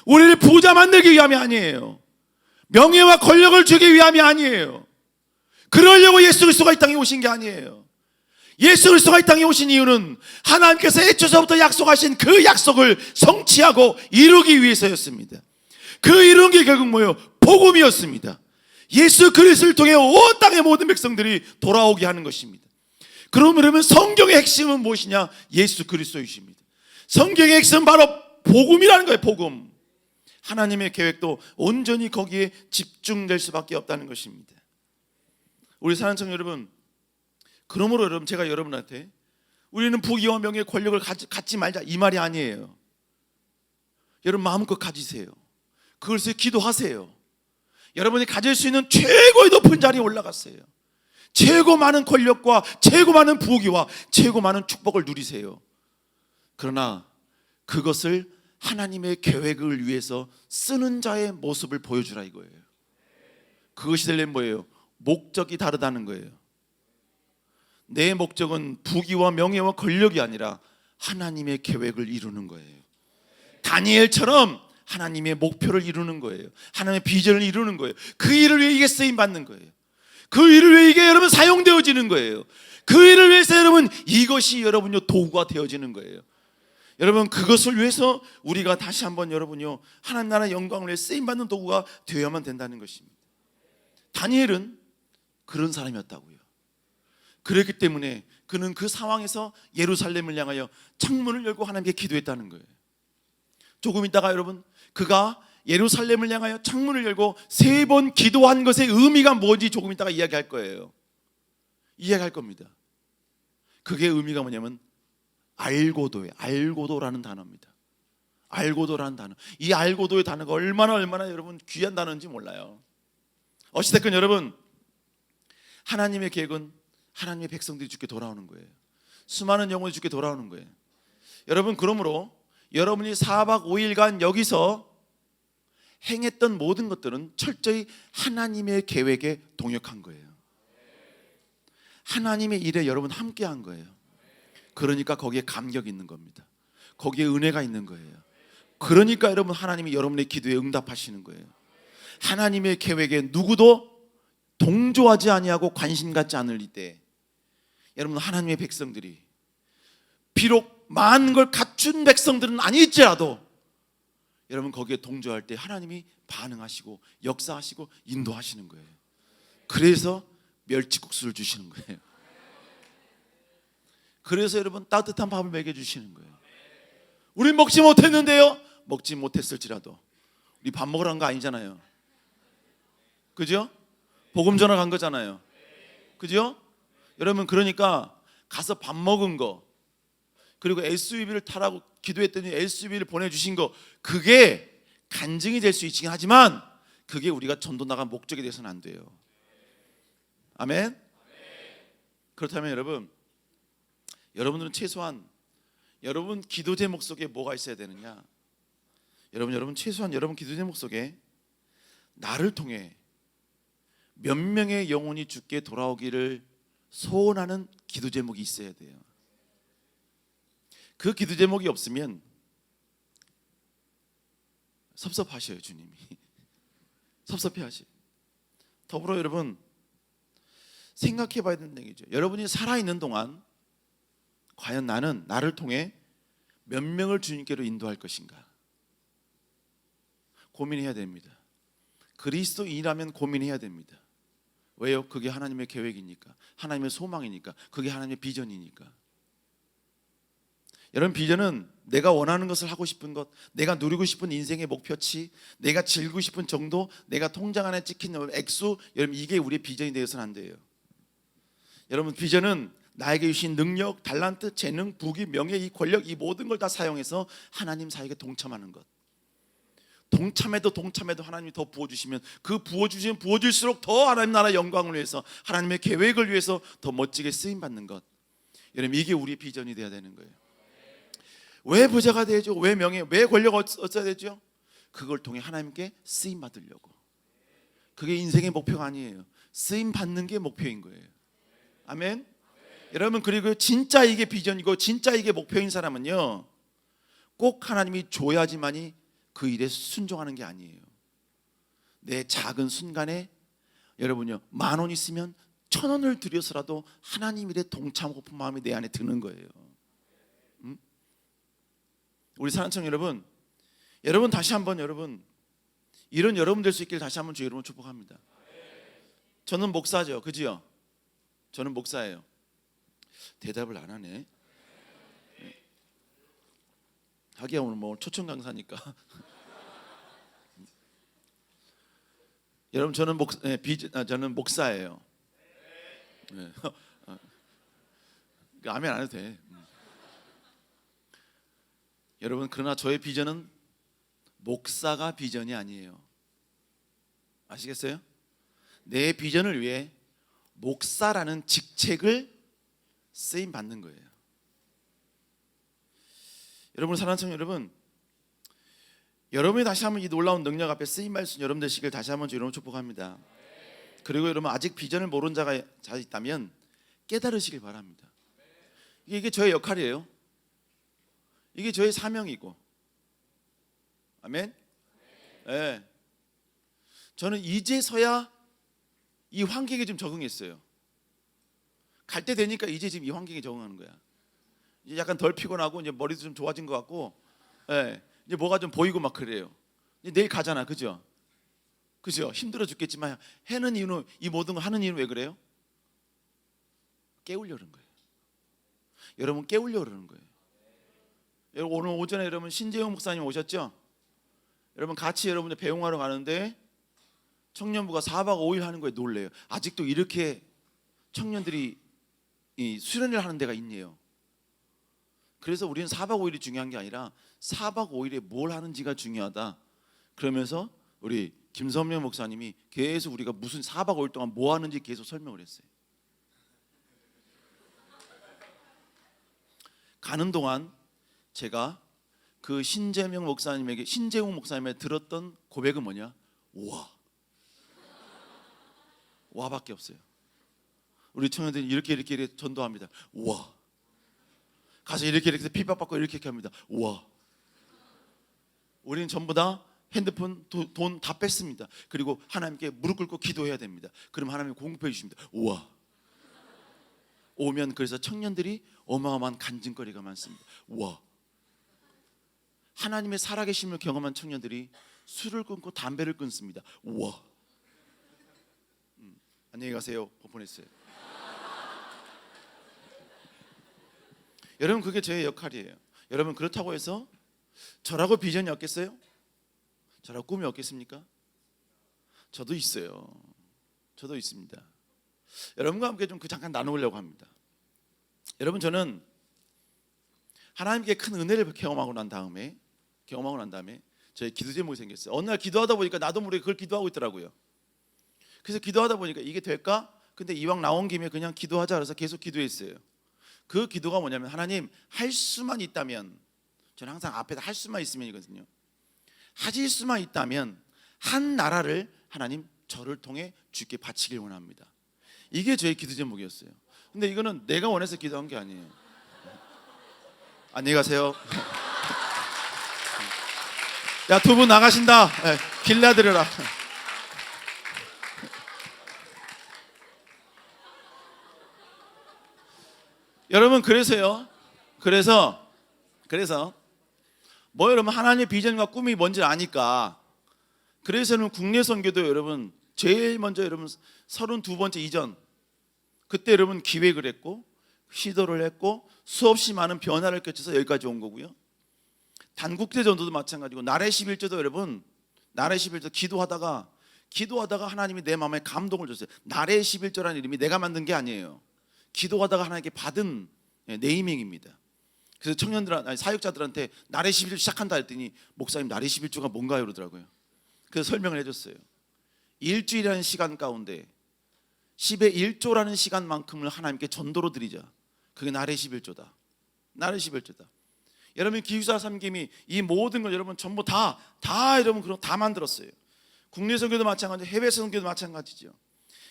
우리를 부자 만들기 위함이 아니에요. 명예와 권력을 주기 위함이 아니에요. 그러려고 예수 그리스도가 이 땅에 오신 게 아니에요. 예수 그리스도가 이 땅에 오신 이유는 하나님께서 애초서부터 약속하신 그 약속을 성취하고 이루기 위해서였습니다. 그 이룬 게 결국 뭐예요? 복음이었습니다. 예수 그리스도를 통해 온 땅의 모든 백성들이 돌아오게 하는 것입니다. 그러면 성경의 핵심은 무엇이냐? 예수 그리스도이십니다. 성경의 핵심은 바로 복음이라는 거예요. 복음. 하나님의 계획도 온전히 거기에 집중될 수밖에 없다는 것입니다. 우리 사랑하는 청년 여러분, 그러므로 여러분 제가 여러분한테 우리는 부귀와 명예 권력을 갖지 말자 이 말이 아니에요. 여러분 마음껏 가지세요. 그것을 기도하세요. 여러분이 가질 수 있는 최고의 높은 자리에 올라갔어요. 최고 많은 권력과 최고 많은 부귀와 최고 많은 축복을 누리세요. 그러나 그것을 하나님의 계획을 위해서 쓰는 자의 모습을 보여주라 이거예요. 그것이 되려면 뭐예요? 목적이 다르다는 거예요. 내 목적은 부귀와 명예와 권력이 아니라 하나님의 계획을 이루는 거예요. 다니엘처럼 하나님의 목표를 이루는 거예요. 하나님의 비전을 이루는 거예요. 그 일을 위해 이게 쓰임 받는 거예요. 그 일을 위해 이게 여러분 사용되어지는 거예요. 그 일을 위해서 여러분 이것이 여러분요 도구가 되어지는 거예요. 여러분 그것을 위해서 우리가 다시 한번 여러분요 하나님 나라 영광을 위해 쓰임 받는 도구가 되어야만 된다는 것입니다. 다니엘은 그런 사람이었다고요. 그렇기 때문에 그는 그 상황에서 예루살렘을 향하여 창문을 열고 하나님께 기도했다는 거예요. 조금 있다가 여러분 그가 예루살렘을 향하여 창문을 열고 3번 기도한 것의 의미가 뭔지 조금 있다가 이야기할 거예요. 이야기할 겁니다. 그게 의미가 뭐냐면 알고도예요. 알고도라는 단어입니다. 알고도라는 단어. 이 알고도의 단어가 얼마나 여러분 귀한 단어인지 몰라요. 어찌됐건 여러분 하나님의 계획은 하나님의 백성들이 주께 돌아오는 거예요. 수많은 영혼이 주께 돌아오는 거예요. 여러분 그러므로 여러분이 4박 5일간 여기서 행했던 모든 것들은 철저히 하나님의 계획에 동역한 거예요. 하나님의 일에 여러분 함께한 거예요. 그러니까 거기에 감격이 있는 겁니다. 거기에 은혜가 있는 거예요. 그러니까 여러분 하나님이 여러분의 기도에 응답하시는 거예요. 하나님의 계획에 누구도 동조하지 아니하고 관심 갖지 않을 때 여러분 하나님의 백성들이 비록 많은 걸 갖춘 백성들은 아닐지라도 여러분 거기에 동조할 때 하나님이 반응하시고 역사하시고 인도하시는 거예요. 그래서 멸치국수를 주시는 거예요. 그래서 여러분 따뜻한 밥을 먹여주시는 거예요. 우린 먹지 못했는데요. 먹지 못했을지라도 우리 밥 먹으러 간 거 아니잖아요. 그죠? 복음 전화 간 거잖아요. 그죠? 여러분 그러니까 가서 밥 먹은 거 그리고 SUV를 타라고 기도했더니 SUV를 보내주신 거 그게 간증이 될 수 있긴 하지만 그게 우리가 전도 나간 목적이 돼서는 안 돼요. 아멘? 그렇다면 여러분들은 최소한 여러분 기도 제목 속에 뭐가 있어야 되느냐? 여러분 최소한 여러분 기도 제목 속에 나를 통해 몇 명의 영혼이 주께 돌아오기를 소원하는 기도 제목이 있어야 돼요. 그 기도 제목이 없으면 섭섭하셔요. 주님이 섭섭해하셔요. 더불어 여러분 생각해 봐야 되는 얘기죠. 여러분이 살아있는 동안 과연 나를 통해 몇 명을 주님께로 인도할 것인가 고민해야 됩니다. 그리스도인이라면 고민해야 됩니다. 왜요? 그게 하나님의 계획이니까, 하나님의 소망이니까, 그게 하나님의 비전이니까. 여러분 비전은 내가 원하는 것을 하고 싶은 것, 내가 누리고 싶은 인생의 목표치, 내가 즐기고 싶은 정도, 내가 통장 안에 찍힌 액수, 여러분 이게 우리의 비전이 되어서는 안 돼요. 여러분 비전은 나에게 주신 능력, 달란트, 재능, 부귀, 명예, 이 권력 이 모든 걸 다 사용해서 하나님 사역에 동참하는 것. 동참해도 하나님이 더 부어주시면 그 부어질수록 더 하나님 나라 영광을 위해서 하나님의 계획을 위해서 더 멋지게 쓰임받는 것. 여러분 이게 우리의 비전이 되어야 되는 거예요. 왜 부자가 되죠? 왜 명예, 왜 권력 얻어야 되죠? 그걸 통해 하나님께 쓰임받으려고. 그게 인생의 목표가 아니에요. 쓰임받는 게 목표인 거예요. 아멘. 여러분 그리고 진짜 이게 비전이고 진짜 이게 목표인 사람은요 꼭 하나님이 줘야지만이 그 일에 순종하는 게 아니에요. 내 작은 순간에 여러분요 10,000원 있으면 1,000원을 들여서라도 하나님 일에 동참하고 싶은 마음이 내 안에 드는 거예요. 우리 사랑청 여러분 다시 한번 이런 여러분 될 수 있기를 다시 한번 주의 이름으로 축복합니다. 저는 목사죠, 그지요? 저는 목사예요. 대답을 안 하네. 하기야 오늘 뭐 초청 강사니까. 여러분 저는 저는 목사예요. 네. 아멘 안 해도 돼. 여러분 그러나 저의 비전은 목사가 비전이 아니에요. 아시겠어요? 내 비전을 위해 목사라는 직책을 쓰임 받는 거예요. 여러분, 사랑하는 청년 여러분, 여러분이 다시 한번 이 놀라운 능력 앞에 쓰임 받을 수 있는 여러분 되시길 다시 한번 여러분 축복합니다. 그리고 여러분, 아직 비전을 모르는 자가 있다면 깨달으시길 바랍니다. 이게 저의 역할이에요. 이게 저의 사명이고, 아멘. 네. 저는 이제서야 이 환경에 좀 적응했어요. 갈 때 되니까 이제 지금 이 환경에 적응하는 거야. 이제 약간 덜 피곤하고 이제 머리도 좀 좋아진 것 같고, 네. 이제 뭐가 좀 보이고 막 그래요. 이제 내일 가잖아, 그죠? 그죠? 힘들어 죽겠지만 해는 이유는, 이 모든 걸 하는 이유는 왜 그래요? 깨우려는 거예요. 여러분, 깨우려는 거예요. 여러분, 오늘 오전에 여러분 신재용 목사님 오셨죠? 여러분, 같이 여러분들 배웅하러 가는데 청년부가 4박 5일 하는 거에 놀래요. 아직도 이렇게 청년들이 이 수련을 하는 데가 있네요. 그래서 우리는 4박 5일이 중요한 게 아니라 4박 5일에 뭘 하는지가 중요하다. 그러면서 우리 김선명 목사님이 계속 우리가 무슨 4박 5일 동안 뭐 하는지 계속 설명을 했어요. 가는 동안 제가 그 신재용 목사님에게 들었던 고백은 뭐냐? 와밖에 없어요. 우리 청년들이 이렇게 전도합니다. 와. 가서 이렇게 핍박받고 이렇게 합니다. 와. 우리는 전부 다 핸드폰, 돈 다 뺐습니다. 그리고 하나님께 무릎 꿇고 기도해야 됩니다. 그럼 하나님이 공급해 주십니다. 우와. 오면 그래서 청년들이 어마어마한 간증거리가 많습니다. 우와. 하나님의 살아계심을 경험한 청년들이 술을 끊고 담배를 끊습니다. 우와. 안녕히 가세요. 보냈어요. 여러분, 그게 저의 역할이에요. 여러분, 그렇다고 해서 저라고 비전이 없겠어요? 저라고 꿈이 없겠습니까? 저도 있어요. 저도 있습니다. 여러분과 함께 좀 잠깐 나누려고 합니다. 여러분, 저는 하나님께 큰 은혜를 경험하고 난 다음에 저희 기도 제목이 생겼어요. 어느 날 기도하다 보니까 나도 모르게 그걸 기도하고 있더라고요. 그래서 기도하다 보니까 이게 될까? 근데 이왕 나온 김에 그냥 기도하자 그래서 계속 기도했어요. 그 기도가 뭐냐면, 하나님, 할 수만 있다면, 저는 항상 앞에다 할 수만 있으면이거든요. 하실 수만 있다면 한 나라를 하나님 저를 통해 주께 바치길 원합니다. 이게 저의 기도 제목이었어요. 근데 이거는 내가 원해서 기도한 게 아니에요. 안녕히 가세요. 야, 두 분 나가신다. 길라드려라. 여러분, 그래서 뭐 여러분, 하나님의 비전과 꿈이 뭔지 아니까, 그래서는 국내 선교도 여러분 제일 먼저 여러분 32번째 이전, 그때 여러분 기획을 했고 시도를 했고 수없이 많은 변화를 껴쳐서 여기까지 온 거고요. 단국대 전도도 마찬가지고, 나래 11조도 여러분, 나래 11조 기도하다가 하나님이 내 마음에 감동을 줬어요. 나래 11조라는 이름이 내가 만든 게 아니에요. 기도하다가 하나님께 받은 네이밍입니다. 그래서 사역자들한테 나래 11조 시작한다 했더니, 목사님 나래 11조가 뭔가요? 그러더라고요. 그래서 설명을 해줬어요. 일주일이라는 시간 가운데 10의 1조라는 시간만큼을 하나님께 전도로 드리자. 그게 나래 11조다. 나래 11조다. 여러분, 기숙사 섬김이 이 모든 걸 여러분 전부 다 여러분 그런 다 만들었어요. 국내 선교도 마찬가지, 해외 선교도 마찬가지죠.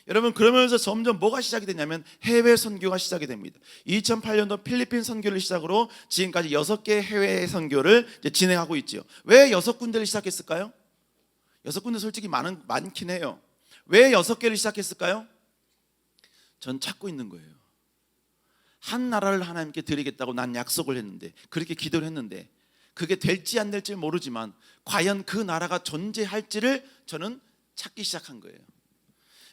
여러분, 그러면서 점점 뭐가 시작이 되냐면 해외 선교가 시작이 됩니다. 2008년도 필리핀 선교를 시작으로 지금까지 6개 해외 선교를 진행하고 있죠. 왜 6군데를 시작했을까요? 6군데 솔직히 많긴 해요. 왜 6개를 시작했을까요? 전 찾고 있는 거예요. 한 나라를 하나님께 드리겠다고 난 약속을 했는데, 그렇게 기도를 했는데, 그게 될지 안 될지 모르지만 과연 그 나라가 존재할지를 저는 찾기 시작한 거예요.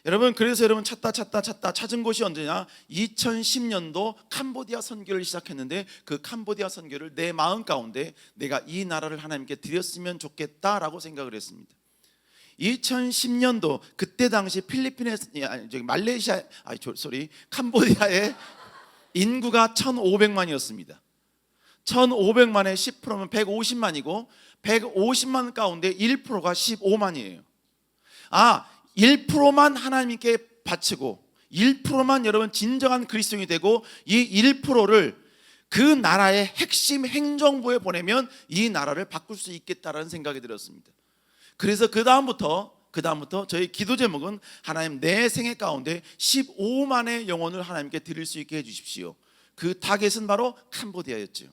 여러분, 그래서 여러분 찾다 찾은 곳이 언제냐? 2010년도 캄보디아 선교를 시작했는데, 그 캄보디아 선교를 내 마음 가운데 내가 이 나라를 하나님께 드렸으면 좋겠다라고 생각을 했습니다. 2010년도 그때 당시 캄보디아의 인구가 1,500만이었습니다. 1500만의 10%면 150만이고 150만 가운데 1%가 15만이에요. 1%만 하나님께 바치고 1%만 여러분 진정한 그리스도인이 되고 이 1%를 그 나라의 핵심 행정부에 보내면 이 나라를 바꿀 수 있겠다라는 생각이 들었습니다. 그래서 그 다음부터 저희 기도 제목은 하나님 내 생애 가운데 15만의 영혼을 하나님께 드릴 수 있게 해주십시오. 그 타겟은 바로 캄보디아였죠.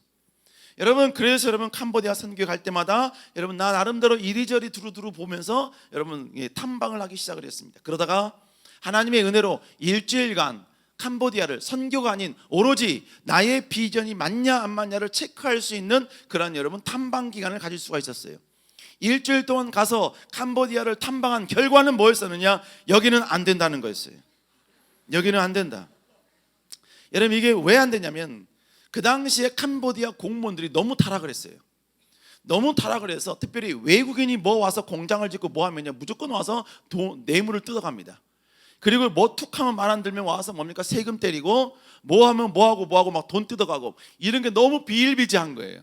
여러분, 그래서 여러분 캄보디아 선교 갈 때마다 여러분 나 나름대로 이리저리 두루두루 보면서 여러분 탐방을 하기 시작을 했습니다. 그러다가 하나님의 은혜로 일주일간 캄보디아를 선교가 아닌 오로지 나의 비전이 맞냐 안 맞냐를 체크할 수 있는 그런 여러분 탐방 기간을 가질 수가 있었어요. 일주일 동안 가서 캄보디아를 탐방한 결과는 뭐였었느냐? 여기는 안 된다는 거였어요. 여기는 안 된다. 여러분, 이게 왜 안 되냐면 그 당시에 캄보디아 공무원들이 너무 타락을 했어요. 너무 타락을 해서 특별히 외국인이 뭐 와서 공장을 짓고 뭐 하면요, 무조건 와서 뇌물을 뜯어갑니다. 그리고 뭐 툭하면 말 안 들면 와서 뭡니까? 세금 때리고 뭐 하면 뭐 하고 막 돈 뜯어가고 이런 게 너무 비일비재한 거예요.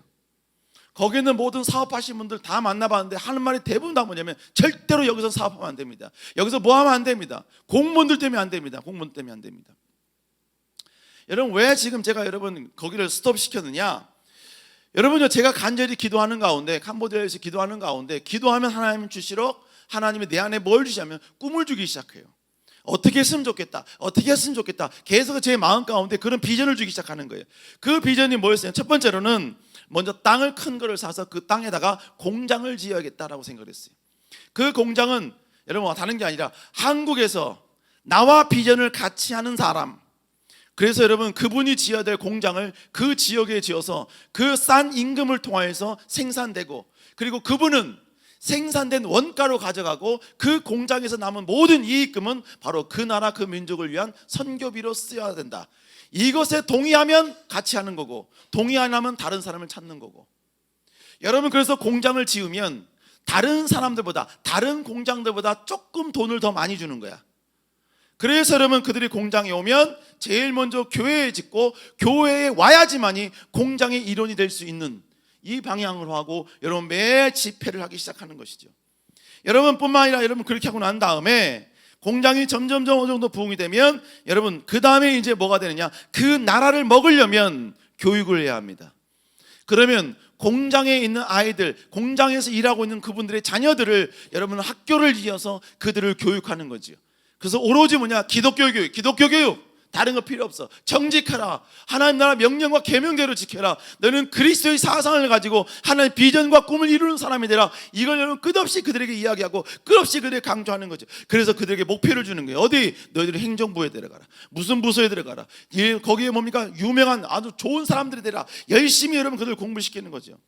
거기는 모든 사업하시는 분들 다 만나봤는데 하는 말이 대부분 다 뭐냐면 절대로 여기서 사업하면 안 됩니다. 여기서 뭐 하면 안 됩니다. 공무원들 때문에 안 됩니다. 공무원 때문에 안 됩니다. 여러분, 왜 지금 제가 여러분 거기를 스톱시켰느냐? 여러분요, 제가 간절히 기도하는 가운데 캄보디아에서 기도하는 가운데 기도하면 하나님 주시러 하나님이 내 안에 뭘 주시냐면 꿈을 주기 시작해요. 어떻게 했으면 좋겠다, 어떻게 했으면 좋겠다, 계속 제 마음 가운데 그런 비전을 주기 시작하는 거예요. 그 비전이 뭐였어요? 첫 번째로는 먼저 땅을 큰 거를 사서 그 땅에다가 공장을 지어야겠다라고 생각을 했어요. 그 공장은 여러분 다른 게 아니라 한국에서 나와 비전을 같이 하는 사람, 그래서 여러분 그분이 지어야 될 공장을 그 지역에 지어서 그 싼 임금을 통하여서 생산되고, 그리고 그분은 생산된 원가로 가져가고 그 공장에서 남은 모든 이익금은 바로 그 나라 그 민족을 위한 선교비로 쓰여야 된다. 이것에 동의하면 같이 하는 거고, 동의 안 하면 다른 사람을 찾는 거고. 여러분, 그래서 공장을 지으면 다른 사람들보다, 다른 공장들보다 조금 돈을 더 많이 주는 거야. 그래서 여러분 그들이 공장에 오면 제일 먼저 교회에 짓고 교회에 와야지만이 공장의 일원이 될 수 있는 이 방향으로 하고 여러분 매 집회를 하기 시작하는 것이죠. 여러분 뿐만 아니라 여러분 그렇게 하고 난 다음에 공장이 점점 어느 정도 부흥이 되면 여러분 그 다음에 이제 뭐가 되느냐? 그 나라를 먹으려면 교육을 해야 합니다. 그러면 공장에 있는 아이들, 공장에서 일하고 있는 그분들의 자녀들을 여러분 학교를 지어서 그들을 교육하는 거죠. 그래서 오로지 뭐냐? 기독교 교육. 다른 거 필요 없어. 정직하라. 하나님 나라 명령과 계명대로 지켜라. 너는 그리스도의 사상을 가지고 하나님의 비전과 꿈을 이루는 사람이 되라. 이걸 여러분 끝없이 그들에게 이야기하고 끝없이 그들에게 강조하는 거죠. 그래서 그들에게 목표를 주는 거예요. 어디? 너희들은 행정부에 들어가라. 무슨 부서에 들어가라. 거기에 뭡니까? 유명한 아주 좋은 사람들이 되라. 열심히 여러분 그들을 공부시키는 거죠.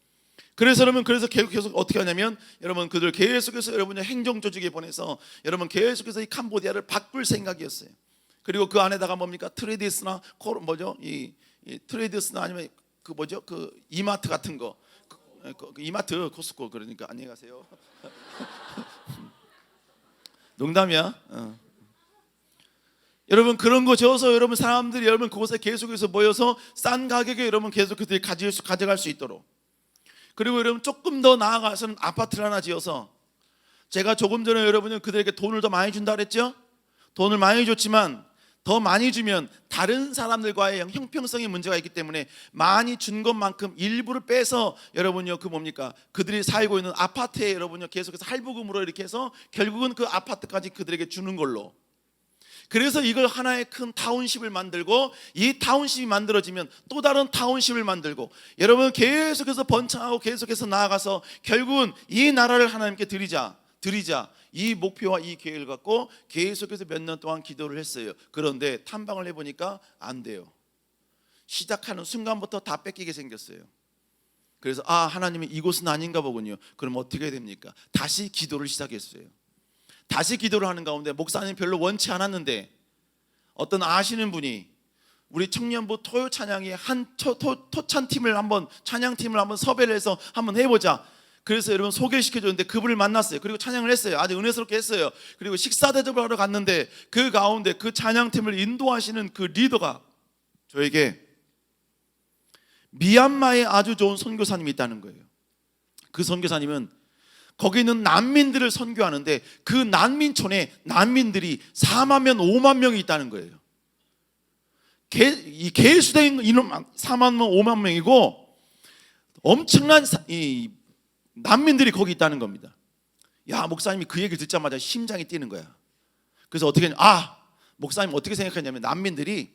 그래서 여러분 계속 어떻게 하냐면 여러분 그들 계속해서 여러분의 행정 조직에 보내서 여러분 계속해서 이 캄보디아를 바꿀 생각이었어요. 그리고 그 안에다가 뭡니까? 트레디스나 이 트레디스나 아니면 그 이마트 같은 거, 그 이마트 코스코, 그러니까 안녕히 가세요. 농담이야. 여러분 그런 거 줘서 여러분 사람들이 여러분 그곳에 계속해서 모여서 싼 가격에 여러분 계속 그들이 가져갈 수 있도록. 그리고 여러분 조금 더 나아가서는 아파트를 하나 지어서, 제가 조금 전에 여러분은 그들에게 돈을 더 많이 준다 그랬죠? 돈을 많이 줬지만 더 많이 주면 다른 사람들과의 형평성의 문제가 있기 때문에 많이 준 것만큼 일부를 빼서 여러분요 그들이 살고 있는 아파트에 여러분요 계속해서 할부금으로 이렇게 해서 결국은 그 아파트까지 그들에게 주는 걸로. 그래서 이걸 하나의 큰 타운십을 만들고, 이 타운십이 만들어지면 또 다른 타운십을 만들고, 여러분 계속해서 번창하고 계속해서 나아가서 결국은 이 나라를 하나님께 드리자 이 목표와 이 계획을 갖고 계속해서 몇 년 동안 기도를 했어요. 그런데 탐방을 해보니까 안 돼요. 시작하는 순간부터 다 뺏기게 생겼어요. 그래서 하나님이 이곳은 아닌가 보군요. 그럼 어떻게 해야 됩니까? 다시 기도를 시작했어요. 다시 기도를 하는 가운데 목사님 별로 원치 않았는데 어떤 아시는 분이 우리 청년부 토요 찬양의 한 토찬팀을 한번, 찬양팀을 한번 섭외를 해서 한번 해보자. 그래서 여러분 소개시켜줬는데 그분을 만났어요. 그리고 찬양을 했어요. 아주 은혜스럽게 했어요. 그리고 식사 대접을 하러 갔는데 그 가운데 그 찬양팀을 인도하시는 그 리더가 저에게 미얀마에 아주 좋은 선교사님이 있다는 거예요. 그 선교사님은 거기 있는 난민들을 선교하는데 그 난민촌에 난민들이 4만 명, 5만 명이 있다는 거예요. 이 개수된 인원 4만 명, 5만 명이고 엄청난 이 난민들이 거기 있다는 겁니다. 야, 목사님이 그 얘기를 듣자마자 심장이 뛰는 거야. 그래서 어떻게 했냐? 목사님 어떻게 생각했냐면 난민들이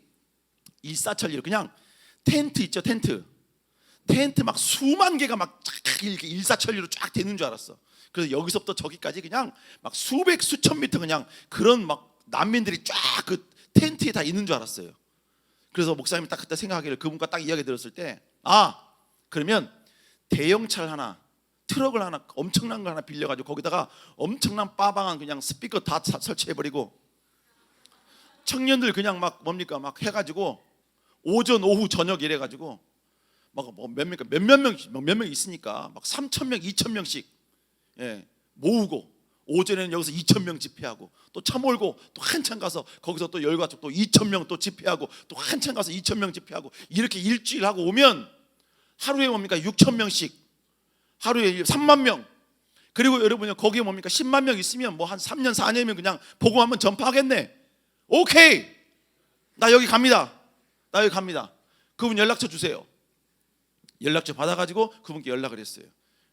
일사천리로 그냥 텐트 있죠, 텐트 막 수만 개가 막 이렇게 일사천리로 쫙 되는 줄 알았어. 그래서 여기서부터 저기까지 그냥 막 수백 수천 미터 그냥 그런 막 난민들이 쫙 그 텐트에 다 있는 줄 알았어요. 그래서 목사님이 딱 그때 생각하기를 그분과 딱 이야기 들었을 때 그러면 대형차를 하나, 트럭을 하나, 엄청난 거 하나 빌려가지고 거기다가 엄청난 빠방한 그냥 스피커 다 설치해버리고 청년들 그냥 막 뭡니까 막 해가지고 오전 오후 저녁 이래가지고 막 몇 명 있으니까 막 3,000명 2,000명씩 모으고 오전에는 여기서 2,000명 집회하고 또 차 몰고 또 한참 가서 거기서 또 열과쪽 또 2,000명 또 집회하고 또 한참 가서 2,000명 집회하고 이렇게 일주일 하고 오면 하루에 뭡니까 6,000명씩 하루에 3만 명. 그리고 여러분요 거기에 뭡니까 10만 명 있으면 뭐 한 3년 4년이면 그냥 복음 한번 전파하겠네. 오케이, 나 여기 갑니다. 그분 연락처 주세요. 연락처 받아가지고 그분께 연락을 했어요.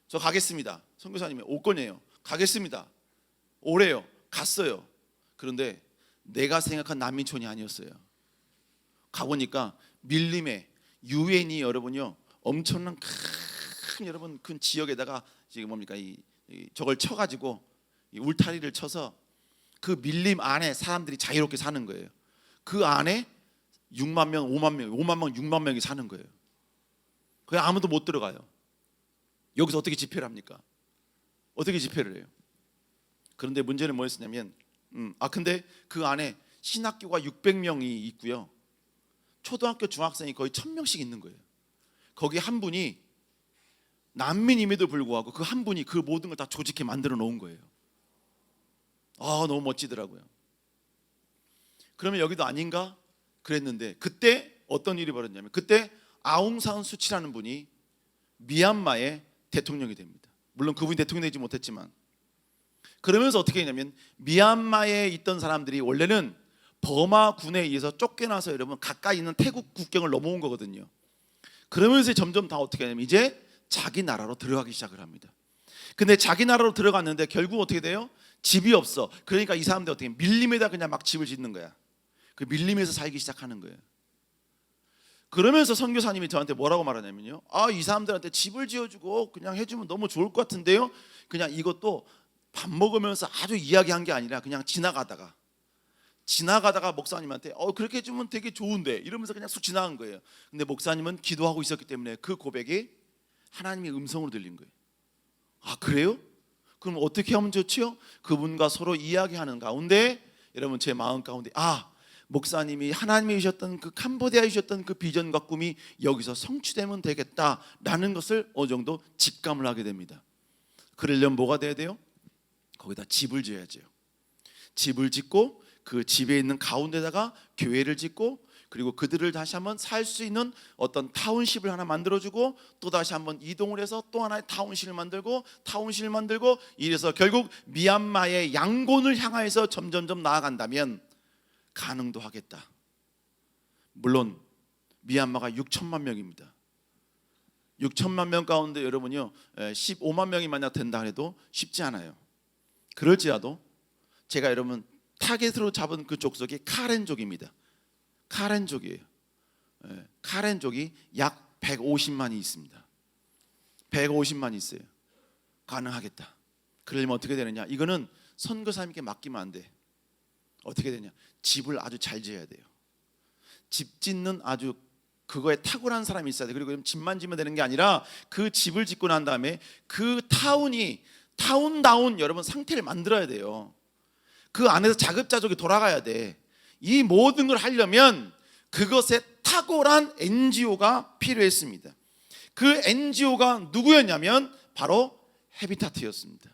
저 가겠습니다. 선교사님이 오건이에요. 가겠습니다. 오래요. 갔어요. 그런데 내가 생각한 난민촌이 아니었어요. 가보니까 밀림에 유엔이 여러분요 엄청난 큰 여러분 큰 지역에다가 지금 뭡니까 저걸 쳐가지고 이 울타리를 쳐서 그 밀림 안에 사람들이 자유롭게 사는 거예요. 그 안에 6만 명, 5만 명, 6만 명이 사는 거예요. 거기 아무도 못 들어가요. 여기서 어떻게 집회를 합니까? 어떻게 집회를 해요? 그런데 문제는 뭐였냐면 근데 그 안에 신학교가 600명이 있고요. 초등학교, 중학생이 거의 1,000명씩 있는 거예요. 거기 한 분이 난민임에도 불구하고 그 한 분이 그 모든 걸 다 조직해 만들어 놓은 거예요. 너무 멋지더라고요. 그러면 여기도 아닌가? 그랬는데 그때 어떤 일이 벌어졌냐면 그때 아웅산 수치라는 분이 미얀마의 대통령이 됩니다. 물론 그분이 대통령이 되지 못했지만 그러면서 어떻게 했냐면 미얀마에 있던 사람들이 원래는 버마군에 의해서 쫓겨나서 여러분 가까이 있는 태국 국경을 넘어온 거거든요. 그러면서 점점 다 어떻게 하냐면 이제 자기 나라로 들어가기 시작을 합니다. 근데 자기 나라로 들어갔는데 결국 어떻게 돼요? 집이 없어. 그러니까 이 사람들 어떻게 밀림에다 그냥 막 집을 짓는 거야. 그 밀림에서 살기 시작하는 거예요. 그러면서 선교사님이 저한테 뭐라고 말하냐면요, 이 사람들한테 집을 지어주고 그냥 해주면 너무 좋을 것 같은데요. 그냥 이것도 밥 먹으면서 아주 이야기한 게 아니라 그냥 지나가다가 목사님한테 그렇게 해주면 되게 좋은데 이러면서 그냥 쑥 지나간 거예요. 근데 목사님은 기도하고 있었기 때문에 그 고백이 하나님의 음성으로 들린 거예요. 그래요? 그럼 어떻게 하면 좋지요? 그분과 서로 이야기하는 가운데 여러분 제 마음 가운데 목사님이 하나님이 주셨던 그 캄보디아에 주셨던 그 비전과 꿈이 여기서 성취되면 되겠다라는 것을 어느 정도 직감을 하게 됩니다. 그러려면 뭐가 돼야 돼요? 거기다 집을 지어야죠. 집을 짓고 그 집에 있는 가운데다가 교회를 짓고 그리고 그들을 다시 한번 살 수 있는 어떤 타운십을 하나 만들어주고 또 다시 한번 이동을 해서 또 하나의 타운십을 만들고 이래서 결국 미얀마의 양곤을 향해서 점점점 나아간다면 가능도 하겠다. 물론 미얀마가 6천만 명입니다. 6천만 명 가운데 여러분요 15만 명이 만약 된다 해도 쉽지 않아요. 그럴지라도 제가 여러분 타겟으로 잡은 그 족속이 카렌족입니다. 카렌족이에요. 카렌족이 약 150만이 있습니다. 150만이 있어요. 가능하겠다. 그러려면 어떻게 되느냐? 이거는 선교사님께 맡기면 안 돼. 어떻게 되냐? 집을 아주 잘 지어야 돼요. 집 짓는 아주 그거에 탁월한 사람이 있어야 돼. 그리고 집만 지면 되는 게 아니라 그 집을 짓고 난 다음에 그 타운다운 여러분 상태를 만들어야 돼요. 그 안에서 자급자족이 돌아가야 돼. 이 모든 걸 하려면 그것에 탁월한 NGO가 필요했습니다. 그 NGO가 누구였냐면 바로 헤비타트였습니다.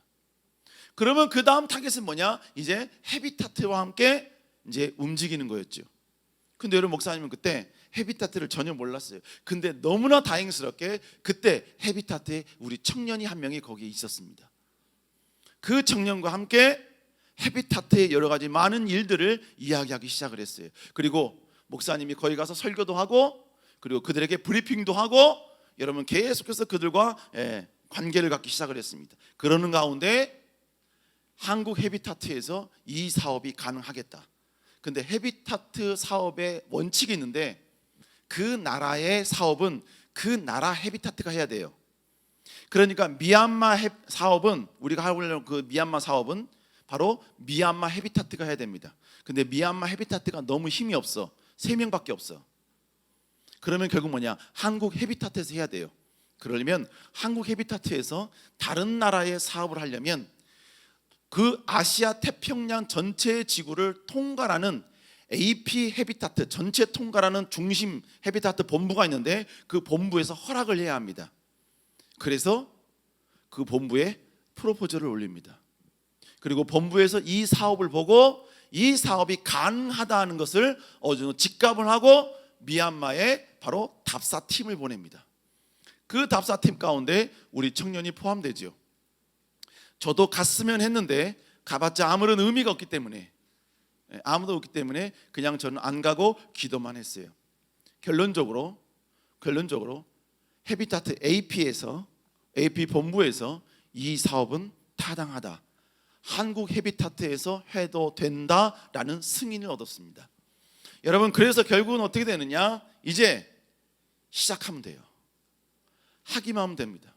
그러면 그 다음 타겟은 뭐냐? 이제 헤비타트와 함께 이제 움직이는 거였죠. 근데 여러분 목사님은 그때 헤비타트를 전혀 몰랐어요. 근데 너무나 다행스럽게 그때 헤비타트에 우리 청년이 한 명이 거기에 있었습니다. 그 청년과 함께 헤비타트의 여러 가지 많은 일들을 이야기하기 시작을 했어요. 그리고 목사님이 거기 가서 설교도 하고, 그리고 그들에게 브리핑도 하고, 여러분 계속해서 그들과 관계를 갖기 시작을 했습니다. 그러는 가운데 한국 헤비타트에서 이 사업이 가능하겠다. 근데 헤비타트 사업의 원칙이 있는데, 그 나라의 사업은 그 나라 헤비타트가 해야 돼요. 그러니까 미얀마 사업은, 우리가 하려는 그 미얀마 사업은 바로 미얀마 헤비타트가 해야 됩니다. 근데 미얀마 헤비타트가 너무 힘이 없어. 3명밖에 없어. 그러면 결국 뭐냐? 한국 헤비타트에서 해야 돼요. 그러려면 한국 헤비타트에서 다른 나라의 사업을 하려면 그 아시아 태평양 전체 지구를 통괄하는 AP 헤비타트, 전체 통괄하는 중심 헤비타트 본부가 있는데, 그 본부에서 허락을 해야 합니다. 그래서 그 본부에 프로포즈를 올립니다. 그리고 본부에서 이 사업을 보고 이 사업이 가능하다는 것을 직감을 하고 미얀마에 바로 답사팀을 보냅니다. 그 답사팀 가운데 우리 청년이 포함되죠. 저도 갔으면 했는데 가봤자 아무런 의미가 없기 때문에, 아무도 없기 때문에 그냥 저는 안 가고 기도만 했어요. 결론적으로 헤비타트 AP 본부에서 이 사업은 타당하다, 한국 헤비타트에서 해도 된다라는 승인을 얻었습니다. 여러분, 그래서 결국은 어떻게 되느냐? 이제 시작하면 돼요. 하기만 하면 됩니다.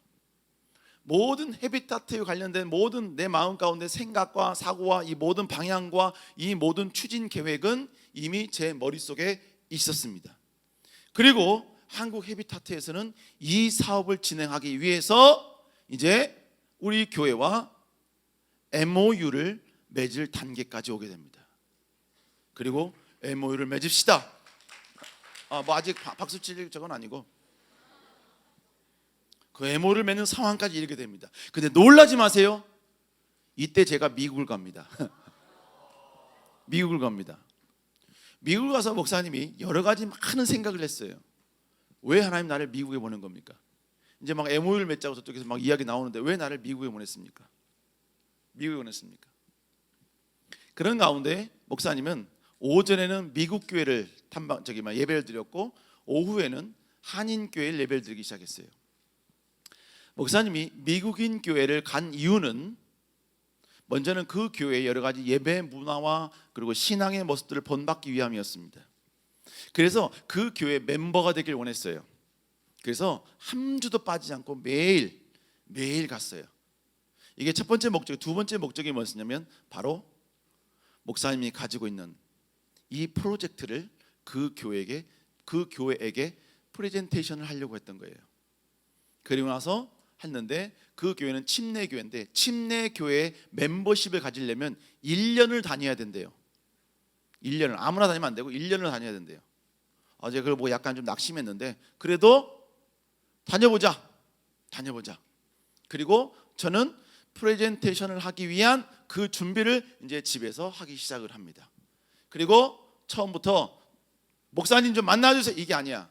모든 헤비타트에 관련된 모든 내 마음 가운데 생각과 사고와 이 모든 방향과 이 모든 추진 계획은 이미 제 머릿속에 있었습니다. 그리고 한국 헤비타트에서는 이 사업을 진행하기 위해서 이제 우리 교회와 MOU를 맺을 단계까지 오게 됩니다. 그리고 MOU를 맺읍시다. 뭐 아직 박수 칠 적은 아니고 그 MOU를 맺는 상황까지 이르게 됩니다. 근데 놀라지 마세요. 이때 제가 미국을 갑니다. 미국을 가서 목사님이 여러 가지 많은 생각을 했어요. 왜 하나님 나를 미국에 보낸 겁니까? 이제 막 MOU를 맺자고 저쪽에서 막 이야기 나오는데 왜 나를 미국에 보냈습니까? 그런 가운데 목사님은 오전에는 미국 교회를 예배를 드렸고, 오후에는 한인 교회를 예배를 드리기 시작했어요. 목사님이 미국인 교회를 간 이유는 먼저는 그 교회의 여러 가지 예배 문화와 그리고 신앙의 모습들을 본받기 위함이었습니다. 그래서 그 교회 멤버가 되길 원했어요. 그래서 한 주도 빠지지 않고 매일 갔어요. 이게 첫 번째 목적. 두 번째 목적이 뭐였냐면 바로 목사님이 가지고 있는 이 프로젝트를 그 교회에게 프레젠테이션을 하려고 했던 거예요. 그리고 나서 했는데, 그 교회는 침례교회인데 침례교회 멤버십을 가지려면 1년을 다녀야 된대요. 1년을 아무나 다니면 안 되고 1년을 다녀야 된대요. 어제 그걸 보고 약간 좀 낙심했는데, 그래도 다녀보자. 그리고 저는 프레젠테이션을 하기 위한 그 준비를 이제 집에서 하기 시작을 합니다. 그리고 처음부터 목사님 좀 만나주세요, 이게 아니야.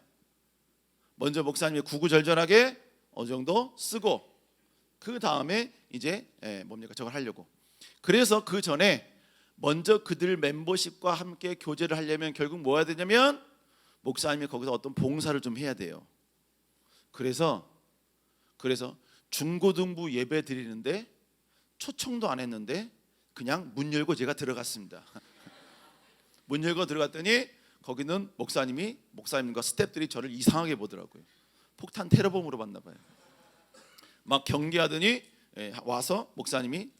먼저 목사님이 구구절절하게 어느 정도 쓰고, 그 다음에 이제 저걸 하려고. 그래서 그 전에 먼저 그들 멤버십과 함께 교제를 하려면 결국 뭐 해야 되냐면 목사님이 거기서 어떤 봉사를 좀 해야 돼요. 그래서 중고등부 예배 드리는데 초청도 안 했는데 그냥 문 열고 제가 들어갔습니다. 문 열고 들어갔더니 거기는 목사님과 스태프들이 저를 이상하게 보더라고요. 폭탄 테러범으로 봤나 봐요. 막 경계하더니 와서 목사님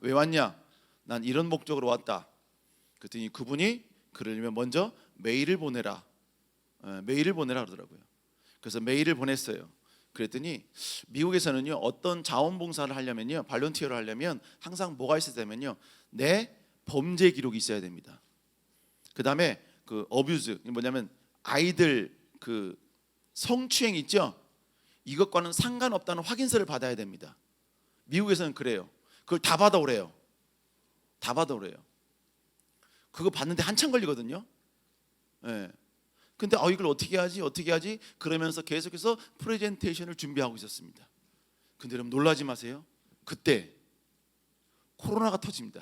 왜 왔냐? 난 이런 목적으로 왔다. 그랬더니 그분이 그러려면 먼저 메일을 보내라 그러더라고요. 그래서 메일을 보냈어요. 그랬더니 미국에서는요, 어떤 자원봉사를 하려면요, 발런티어를 하려면 항상 뭐가 있어야 되면요, 내 범죄 기록이 있어야 됩니다. 그 다음에 그 어뷰즈, 뭐냐면 아이들 그 성추행 있죠? 이것과는 상관없다는 확인서를 받아야 됩니다. 미국에서는 그래요. 그걸 다 받아오래요. 그거 받는데 한참 걸리거든요. 근데 이걸 어떻게 하지 그러면서 계속해서 프레젠테이션을 준비하고 있었습니다. 근데 여러분 놀라지 마세요. 그때 코로나가 터집니다.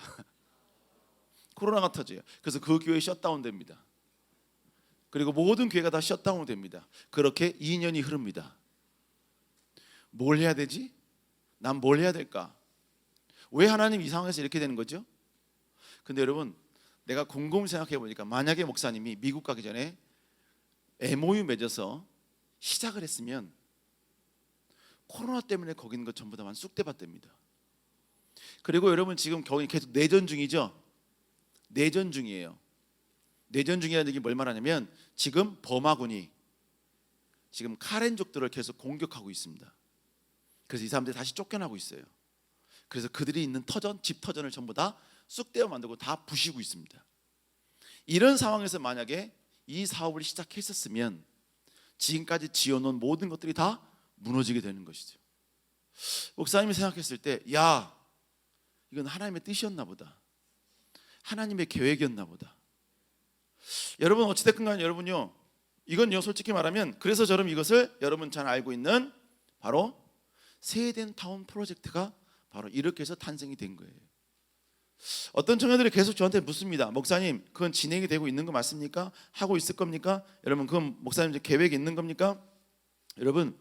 코로나가 터져요. 그래서 그 교회 셧다운 됩니다. 그리고 모든 교회가 다 셧다운 됩니다. 그렇게 2년이 흐릅니다. 뭘 해야 되지? 난 뭘 해야 될까? 왜 하나님 이 상황에서 이렇게 되는 거죠? 근데 여러분, 내가 곰곰이 생각해 보니까 만약에 목사님이 미국 가기 전에 MOU 맺어서 시작을 했으면 코로나 때문에 거기 있는 것 전부 다만 쑥대밭됩니다. 그리고 여러분 지금 거기 계속 내전 중이죠? 내전 중이에요. 내전 중이라는 얘기 뭘 말하냐면 지금 버마군이 지금 카렌족들을 계속 공격하고 있습니다. 그래서 이 사람들이 다시 쫓겨나고 있어요. 그래서 그들이 있는 터전, 집 터전을 전부 다 쑥대어 만들고 다 부시고 있습니다. 이런 상황에서 만약에 이 사업을 시작했었으면 지금까지 지어놓은 모든 것들이 다 무너지게 되는 것이죠. 목사님이 생각했을 때, 야, 이건 하나님의 뜻이었나 보다. 하나님의 계획이었나 보다. 여러분 어찌됐든 간에 여러분요, 이건요 솔직히 말하면 그래서 저는 이것을 여러분 잘 알고 있는 바로 세덴 타운 프로젝트가 바로 이렇게 해서 탄생이 된 거예요. 어떤 청년들이 계속 저한테 묻습니다. 목사님, 그건 진행이 되고 있는 거 맞습니까? 하고 있을 겁니까? 여러분, 그건 목사님 계획이 있는 겁니까? 여러분,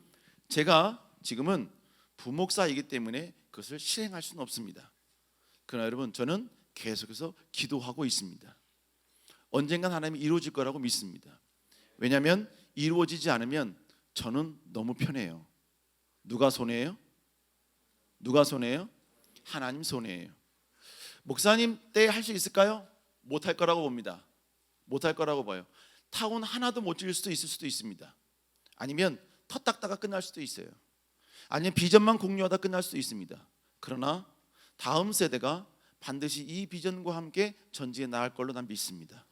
제가 지금은 부목사이기 때문에 그것을 실행할 수는 없습니다. 그러나 여러분, 저는 계속해서 기도하고 있습니다. 언젠간 하나님이 이루어질 거라고 믿습니다. 왜냐하면 이루어지지 않으면 저는 너무 편해요. 누가 손해예요? 누가 손해예요? 하나님 손해예요. 목사님 때 할 수 있을까요? 못할 거라고 봅니다. 못할 거라고 봐요. 타운 하나도 못 지을 수도 있을 수도 있습니다. 아니면 터닦다가 끝날 수도 있어요. 아니면 비전만 공유하다 끝날 수도 있습니다. 그러나 다음 세대가 반드시 이 비전과 함께 전지에 나갈 걸로 난 믿습니다.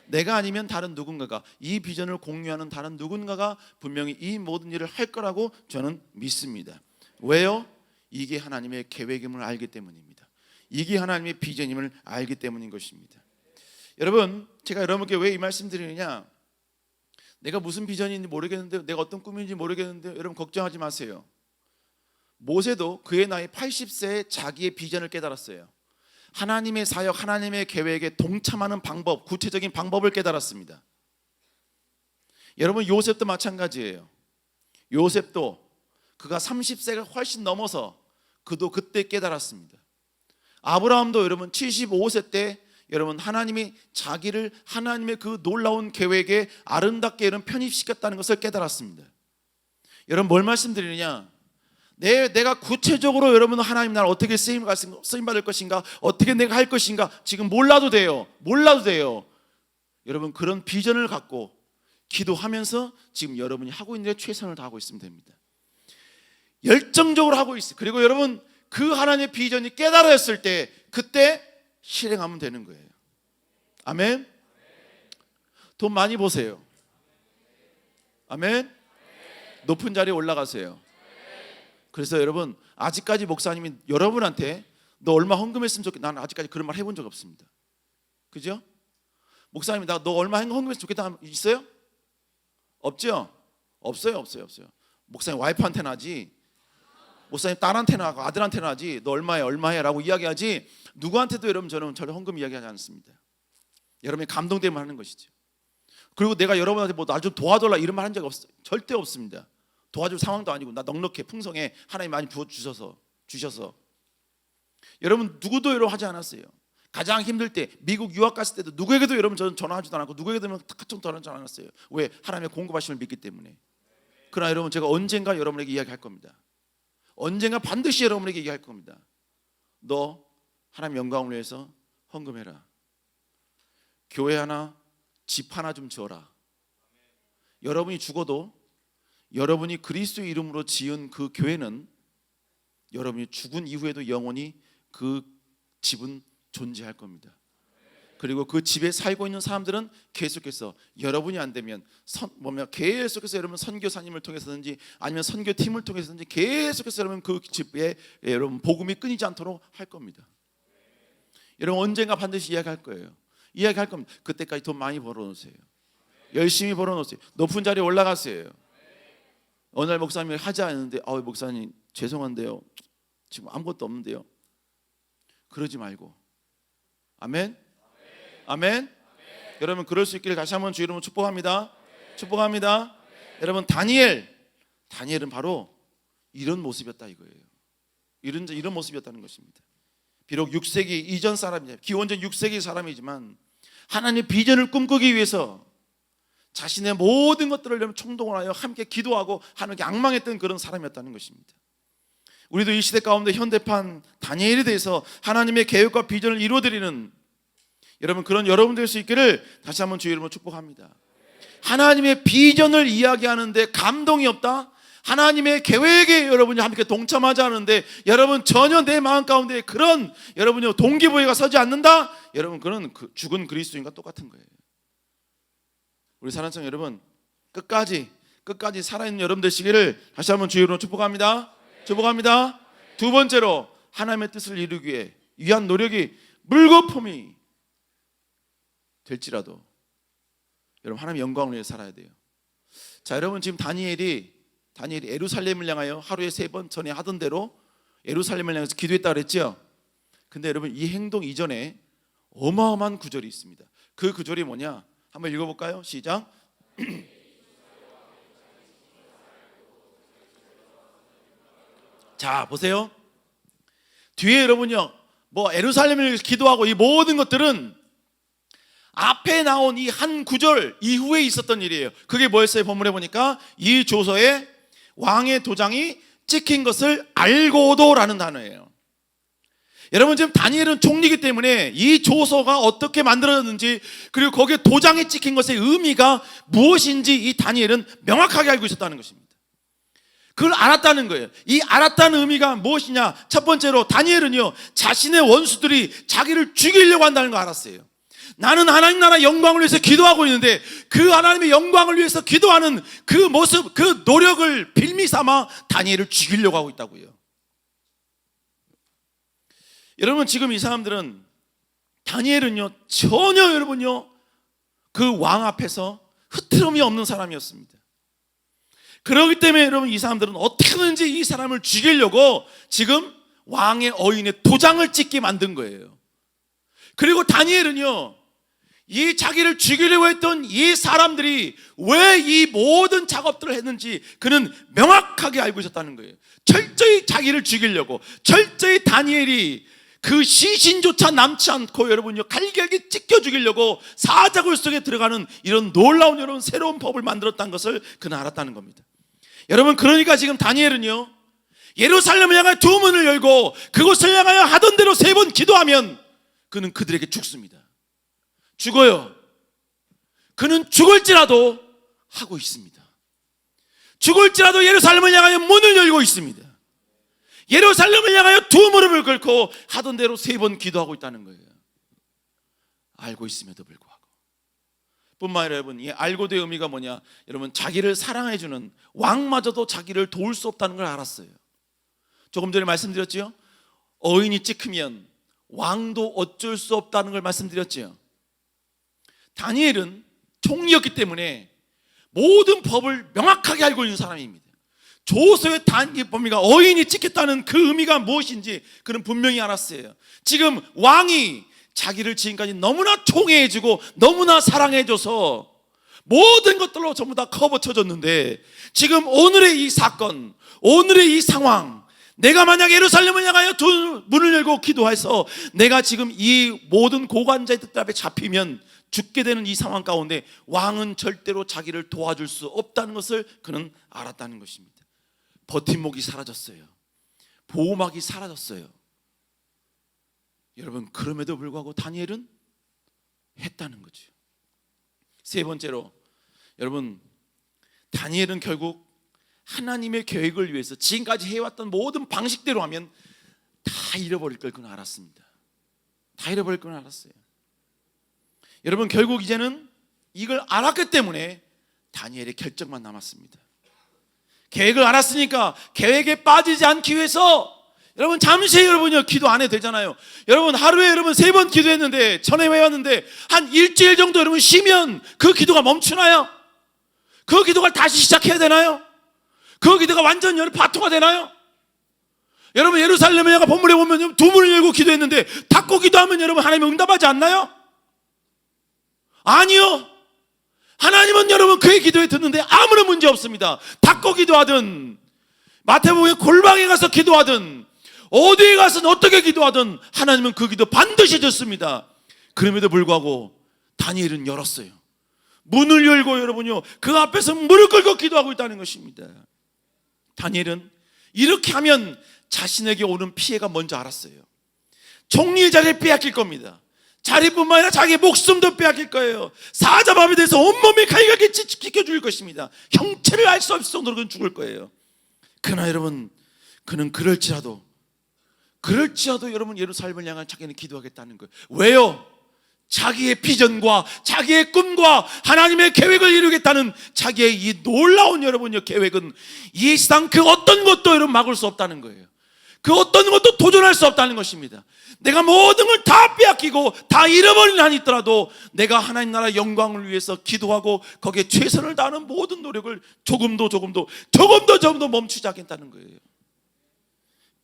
내가 아니면 다른 누군가가, 이 비전을 공유하는 다른 누군가가 분명히 이 모든 일을 할 거라고 저는 믿습니다. 왜요? 이게 하나님의 계획임을 알기 때문입니다. 이게 하나님의 비전임을 알기 때문인 것입니다. 여러분, 제가 여러분께 왜 이 말씀 드리느냐, 내가 무슨 비전인지 모르겠는데, 내가 어떤 꿈인지 모르겠는데 여러분 걱정하지 마세요. 모세도 그의 나이 80세에 자기의 비전을 깨달았어요. 하나님의 사역, 하나님의 계획에 동참하는 방법, 구체적인 방법을 깨달았습니다. 여러분, 요셉도 마찬가지예요. 요셉도 그가 30세가 훨씬 넘어서 그도 그때 깨달았습니다. 아브라함도 여러분 75세 때 여러분 하나님이 자기를 하나님의 그 놀라운 계획에 아름답게 여러분 편입시켰다는 것을 깨달았습니다. 여러분 뭘 말씀드리느냐, 내가 구체적으로 여러분 하나님 나를 어떻게 쓰임받을 것인가, 어떻게 내가 할 것인가 지금 몰라도 돼요. 몰라도 돼요. 여러분 그런 비전을 갖고 기도하면서 지금 여러분이 하고 있는 데 최선을 다하고 있으면 됩니다. 열정적으로 하고 있어요. 그리고 여러분 그 하나님의 비전이 깨달았을 때 그때 실행하면 되는 거예요. 아멘. 돈 많이 버세요. 아멘. 높은 자리에 올라가세요. 그래서 여러분 아직까지 목사님이 여러분한테 너 얼마 헌금했으면 좋겠다, 나는 아직까지 그런 말 해본 적 없습니다. 그죠? 목사님이 너 얼마 헌금했으면 좋겠다 있어요? 없죠? 없어요. 목사님 와이프한테는 하지, 목사님 딸한테는 하고 아들한테는 하지, 너 얼마해 라고 이야기하지 누구한테도 여러분 저는 헌금 이야기하지 않습니다. 여러분이 감동되면 하는 것이죠. 그리고 내가 여러분한테 뭐 나 좀 도와달라 이런 말 한 적 없어요. 절대 없습니다. 도와줄 상황도 아니고 나 넉넉해 풍성해 하나님 많이 주셔서 여러분 누구도 여러분 하지 않았어요. 가장 힘들 때 미국 유학 갔을 때도 누구에게도 여러분 저는 전화하지도 않았고 누구에게도 카톡 전화하지 않았어요. 왜? 하나님의 공급하심을 믿기 때문에. 그러나 여러분 제가 언젠가 여러분에게 이야기할 겁니다. 언젠가 반드시 여러분에게 얘기할 겁니다. 너 하나님 영광을 위해서 헌금해라. 교회 하나, 집 하나 좀 지어라. 여러분이 죽어도 여러분이 그리스도의 이름으로 지은 그 교회는 여러분이 죽은 이후에도 영원히 그 집은 존재할 겁니다. 그리고 그 집에 살고 있는 사람들은 계속해서 여러분이 안 되면 계속해서 여러분 선교사님을 통해서든지 아니면 선교팀을 통해서든지 계속해서 여러분 그 집에 여러분 복음이 끊이지 않도록 할 겁니다. 여러분 언젠가 반드시 이야기할 거예요. 이야기할 겁니다. 그때까지 돈 많이 벌어놓으세요. 열심히 벌어놓으세요. 높은 자리에 올라갔어요. 어느 날 목사님이 하지 않는데 목사님 죄송한데요, 지금 아무것도 없는데요. 그러지 말고. 아멘. 아멘. 여러분 그럴 수 있기를 다시 한번 주 이름으로 축복합니다. 축복합니다. 여러분 다니엘은 바로 이런 모습이었다 이거예요. 이런 모습이었다는 것입니다. 비록 6세기 이전 사람이에요. 기원전 6세기 사람이지만 하나님의 비전을 꿈꾸기 위해서 자신의 모든 것들을 총동을 하여 함께 기도하고 하나님께 앙망했던 그런 사람이었다는 것입니다. 우리도 이 시대 가운데 현대판 다니엘에 대해서 하나님의 계획과 비전을 이루어드리는 여러분 그런 여러분 될 수 있기를 다시 한번 주의 이름으로 축복합니다. 하나님의 비전을 이야기하는데 감동이 없다? 하나님의 계획에 여러분이 함께 동참하지 않는데 여러분 전혀 내 마음 가운데 그런 여러분이 동기부여가 서지 않는다? 여러분 그런 죽은 그리스도인과 똑같은 거예요. 우리 사랑하는 여러분 끝까지 살아있는 여러분 되시기를 다시 한번 주의 이름으로 축복합니다. 축복합니다. 두 번째로 하나님의 뜻을 이루기 위한 노력이 물거품이 될지라도 여러분 하나님의 영광을 위해 살아야 돼요. 자, 여러분 지금 다니엘이 예루살렘을 향하여 하루에 3번 전에 하던 대로 예루살렘을 향해서 기도했다 그랬죠. 근데 여러분 이 행동 이전에 어마어마한 구절이 있습니다. 그 구절이 뭐냐? 한번 읽어볼까요? 시작. 자 보세요. 뒤에 여러분요 예루살렘을 위해서 기도하고 이 모든 것들은 앞에 나온 이 한 구절 이후에 있었던 일이에요. 그게 뭐였어요? 본문에 보니까 이 조서에 왕의 도장이 찍힌 것을 알고도라는 단어예요. 여러분 지금 다니엘은 총리이기 때문에 이 조서가 어떻게 만들어졌는지 그리고 거기에 도장이 찍힌 것의 의미가 무엇인지 이 다니엘은 명확하게 알고 있었다는 것입니다. 그걸 알았다는 거예요. 이 알았다는 의미가 무엇이냐? 첫 번째로 다니엘은요 자신의 원수들이 자기를 죽이려고 한다는 걸 알았어요. 나는 하나님 나라 영광을 위해서 기도하고 있는데 그 하나님의 영광을 위해서 기도하는 그 모습, 그 노력을 빌미 삼아 다니엘을 죽이려고 하고 있다고요. 여러분 지금 이 사람들은 다니엘은요 전혀 여러분요 그 왕 앞에서 흐트럼이 없는 사람이었습니다. 그렇기 때문에 여러분 이 사람들은 어떻게든지 이 사람을 죽이려고 지금 왕의 어인의 도장을 찍게 만든 거예요. 그리고 다니엘은요 이 자기를 죽이려고 했던 이 사람들이 왜 이 모든 작업들을 했는지 그는 명확하게 알고 있었다는 거예요. 철저히 자기를 죽이려고, 철저히 다니엘이 그 시신조차 남지 않고 여러분요 갈기갈기 찢겨 죽이려고 사자굴 속에 들어가는 이런 놀라운 여러분 새로운 법을 만들었다는 것을 그는 알았다는 겁니다. 여러분 그러니까 지금 다니엘은요 예루살렘을 향하여 두 문을 열고 그곳을 향하여 하던 대로 3번 기도하면 그는 그들에게 죽습니다. 죽어요. 그는 죽을지라도 하고 있습니다. 죽을지라도 예루살렘을 향하여 문을 열고 있습니다. 예루살렘을 향하여 두 무릎을 꿇고 하던 대로 3번 기도하고 있다는 거예요. 알고 있음에도 불구하고. 뿐만 아니라 여러분 이 알고도의 의미가 뭐냐? 여러분 자기를 사랑해주는 왕마저도 자기를 도울 수 없다는 걸 알았어요. 조금 전에 말씀드렸죠. 어인이 찍히면 왕도 어쩔 수 없다는 걸 말씀드렸죠. 다니엘은 총리였기 때문에 모든 법을 명확하게 알고 있는 사람입니다. 조서의 범위가 어인이 찍혔다는 그 의미가 무엇인지 그는 분명히 알았어요. 지금 왕이 자기를 지금까지 너무나 총애해주고 너무나 사랑해줘서 모든 것들로 전부 다 커버쳐줬는데 지금 오늘의 이 사건, 오늘의 이 상황, 내가 만약 예루살렘을 향하여 두 문을 열고 기도해서 내가 지금 이 모든 고관자의 뜻 앞에 잡히면 죽게 되는 이 상황 가운데 왕은 절대로 자기를 도와줄 수 없다는 것을 그는 알았다는 것입니다. 버팀목이 사라졌어요. 보호막이 사라졌어요. 여러분 그럼에도 불구하고 다니엘은 했다는 거죠. 3번째로 여러분 다니엘은 결국 하나님의 계획을 위해서 지금까지 해왔던 모든 방식대로 하면 다 잃어버릴 걸 그는 알았습니다. 다 잃어버릴 걸 알았어요. 여러분 결국 이제는 이걸 알았기 때문에 다니엘의 결정만 남았습니다. 계획을 알았으니까 계획에 빠지지 않기 위해서 여러분 잠시 여러분요 기도 안 해도 되잖아요. 여러분 하루에 여러분 3번 기도했는데 전에 외웠는데 한 일주일 정도 여러분 쉬면 그 기도가 멈추나요? 그 기도가 다시 시작해야 되나요? 그 기도가 완전 여러분 파토가 되나요? 여러분 예루살렘에 내가 본문에 보면 두 문을 열고 기도했는데 닫고 기도하면 여러분 하나님이 응답하지 않나요? 아니요. 하나님은 여러분 그의 기도에 듣는데 아무런 문제 없습니다. 닫고 기도하든 마태복음의 골방에 가서 기도하든 어디에 가서 어떻게 기도하든 하나님은 그 기도 반드시 듣습니다. 그럼에도 불구하고 다니엘은 열었어요. 문을 열고 여러분요 그 앞에서 무릎 꿇고 기도하고 있다는 것입니다. 다니엘은 이렇게 하면 자신에게 오는 피해가 먼저 알았어요. 총리의 자리를 빼앗길 겁니다. 자리뿐만 아니라 자기의 목숨도 빼앗길 거예요. 사자밥에 대해서 온몸이 칼같이 찢겨 죽을 것입니다. 형체를 알 수 없을 정도로 그는 죽을 거예요. 그러나 여러분 그는 그럴지라도 여러분 예루살렘을 향한 자기는 기도하겠다는 거예요. 왜요? 자기의 비전과 자기의 꿈과 하나님의 계획을 이루겠다는 자기의 이 놀라운 여러분의 계획은 이 세상 그 어떤 것도 여러분 막을 수 없다는 거예요. 그 어떤 것도 도전할 수 없다는 것입니다. 내가 모든 걸 다 빼앗기고 다 잃어버린 한이 있더라도 내가 하나님 나라 영광을 위해서 기도하고 거기에 최선을 다하는 모든 노력을 조금도 멈추지 않겠다는 거예요.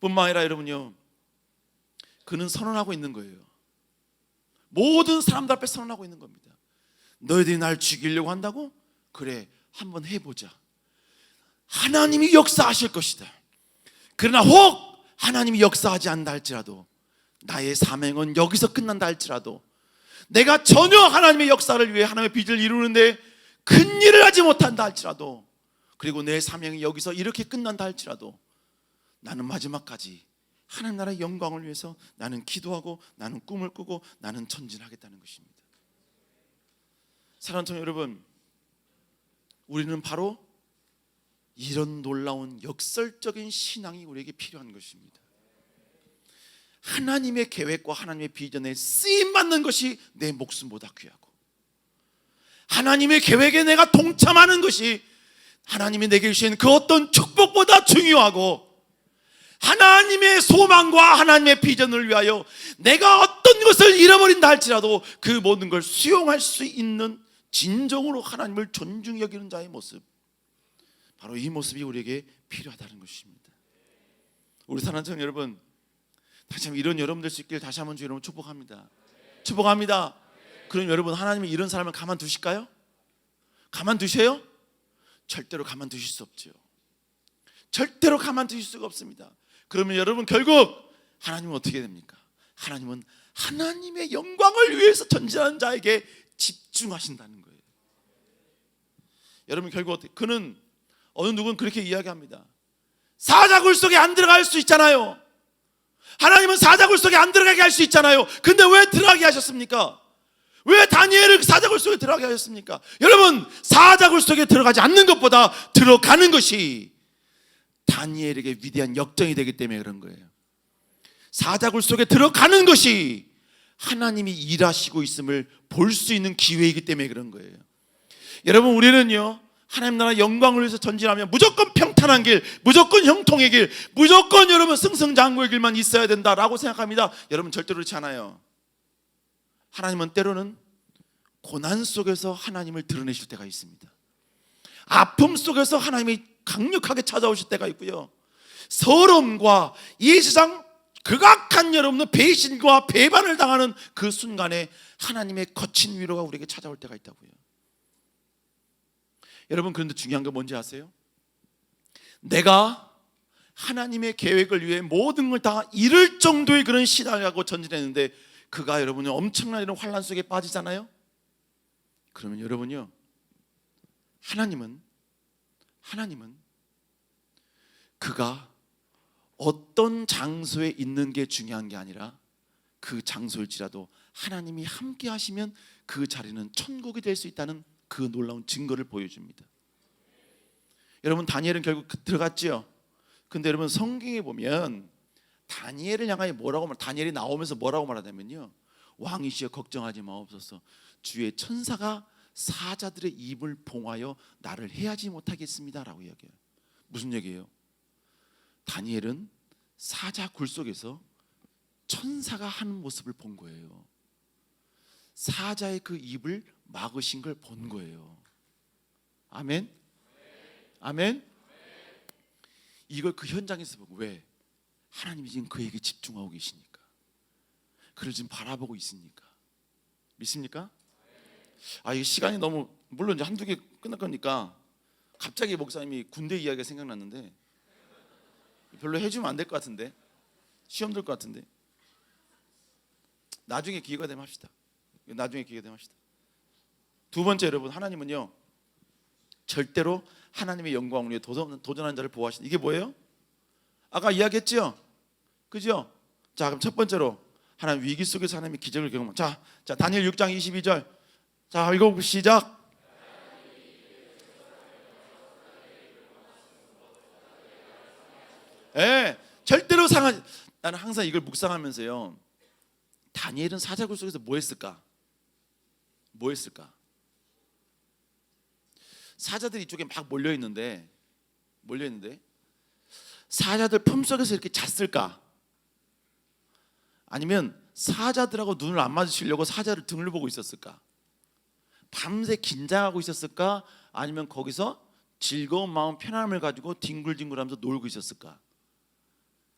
뿐만 아니라 여러분요 그는 선언하고 있는 거예요. 모든 사람들 앞에 선언하고 있는 겁니다. 너희들이 날 죽이려고 한다고? 그래 한번 해보자. 하나님이 역사하실 것이다. 그러나 혹 하나님이 역사하지 않는다 할지라도 나의 사명은 여기서 끝난다 할지라도 내가 전혀 하나님의 역사를 위해 하나님의 빚을 이루는데 큰 일을 하지 못한다 할지라도 그리고 내 사명이 여기서 이렇게 끝난다 할지라도 나는 마지막까지 하나님 나라의 영광을 위해서 나는 기도하고 나는 꿈을 꾸고 나는 전진하겠다는 것입니다. 사랑하는 여러분, 우리는 바로 이런 놀라운 역설적인 신앙이 우리에게 필요한 것입니다. 하나님의 계획과 하나님의 비전에 쓰임받는 것이 내 목숨보다 귀하고 하나님의 계획에 내가 동참하는 것이 하나님이 내게 주신 그 어떤 축복보다 중요하고 하나님의 소망과 하나님의 비전을 위하여 내가 어떤 것을 잃어버린다 할지라도 그 모든 걸 수용할 수 있는 진정으로 하나님을 존중히 여기는 자의 모습, 바로 이 모습이 우리에게 필요하다는 것입니다. 우리 사랑하는 성도 여러분, 다시 한번 이런 여러분 될 수 있길 다시 한번 주 여러분 축복합니다. 축복합니다. 그럼 여러분 하나님이 이런 사람을 가만두실까요? 가만두세요? 절대로 가만두실 수 없죠. 절대로 가만두실 수가 없습니다. 그러면 여러분 결국 하나님은 어떻게 됩니까? 하나님은 하나님의 영광을 위해서 전진하는 자에게 집중하신다는 거예요. 여러분 결국 어떻게? 그는 어느 누군 그렇게 이야기합니다. 사자굴 속에 안 들어갈 수 있잖아요. 하나님은 사자굴 속에 안 들어가게 할 수 있잖아요. 근데 왜 들어가게 하셨습니까? 왜 다니엘을 사자굴 속에 들어가게 하셨습니까? 여러분 사자굴 속에 들어가지 않는 것보다 들어가는 것이 다니엘에게 위대한 역정이 되기 때문에 그런 거예요. 사자굴 속에 들어가는 것이 하나님이 일하시고 있음을 볼 수 있는 기회이기 때문에 그런 거예요. 여러분 우리는요 하나님 나라 영광을 위해서 전진하면 무조건 평탄한 길, 무조건 형통의 길, 무조건 여러분 승승장구의 길만 있어야 된다라고 생각합니다. 여러분 절대로 그렇지 않아요. 하나님은 때로는 고난 속에서 하나님을 드러내실 때가 있습니다. 아픔 속에서 하나님이 강력하게 찾아오실 때가 있고요, 서러움과 이 세상 극악한 여러분의 배신과 배반을 당하는 그 순간에 하나님의 거친 위로가 우리에게 찾아올 때가 있다고요. 여러분 그런데 중요한 건 뭔지 아세요? 내가 하나님의 계획을 위해 모든 걸 다 잃을 정도의 그런 시달을 하고 전진했는데 그가 여러분이 엄청난 이런 환난 속에 빠지잖아요. 그러면 여러분요 하나님은 그가 어떤 장소에 있는 게 중요한 게 아니라 그 장소일지라도 하나님이 함께 하시면 그 자리는 천국이 될 수 있다는 그 놀라운 증거를 보여줍니다. 여러분 다니엘은 결국 들어갔지요. 근데 여러분 성경에 보면 다니엘을 향하여 다니엘이 나오면서 뭐라고 말하냐면요, 왕이시여 걱정하지 마옵소서, 주의 천사가 사자들의 입을 봉하여 나를 해하지 못하겠습니다 라고 이야기해요. 무슨 얘기예요? 다니엘은 사자 굴 속에서 천사가 하는 모습을 본 거예요. 사자의 그 입을 막으신 걸 본 거예요. 아멘? 아멘? 이걸 그 현장에서 보고, 왜? 하나님이 지금 그에게 집중하고 계시니까, 그를 지금 바라보고 있으니까. 믿습니까? 이게 시간이 너무, 물론 이제 한두 개 끝날 거니까 갑자기 목사님이 군대 이야기가 생각났는데 별로 해주면 안 될 것 같은데, 시험 들 것 같은데, 나중에 기회가 되면 합시다. 나중에 기회가 되면 합시다. 두 번째, 여러분, 하나님은요 절대로 하나님의 영광을 위해 도전하는 자를 보호하신다. 이게 뭐예요? 아까 이야기했죠? 그죠? 자, 그럼 첫 번째로 하나님 위기 속에서 하나님의 기적을 경험한. 자, 다니엘 6장 22절. 자, 읽어보고 시작. 절대로 상하지. 나는 항상 이걸 묵상하면서요, 다니엘은 사자굴 속에서 뭐 했을까? 사자들이 이쪽에 막 몰려 있는데 사자들 품속에서 이렇게 잤을까? 아니면 사자들하고 눈을 안 마주치려고 사자를 등을 보고 있었을까? 밤새 긴장하고 있었을까? 아니면 거기서 즐거운 마음, 편안함을 가지고 뒹굴뒹굴하면서 놀고 있었을까?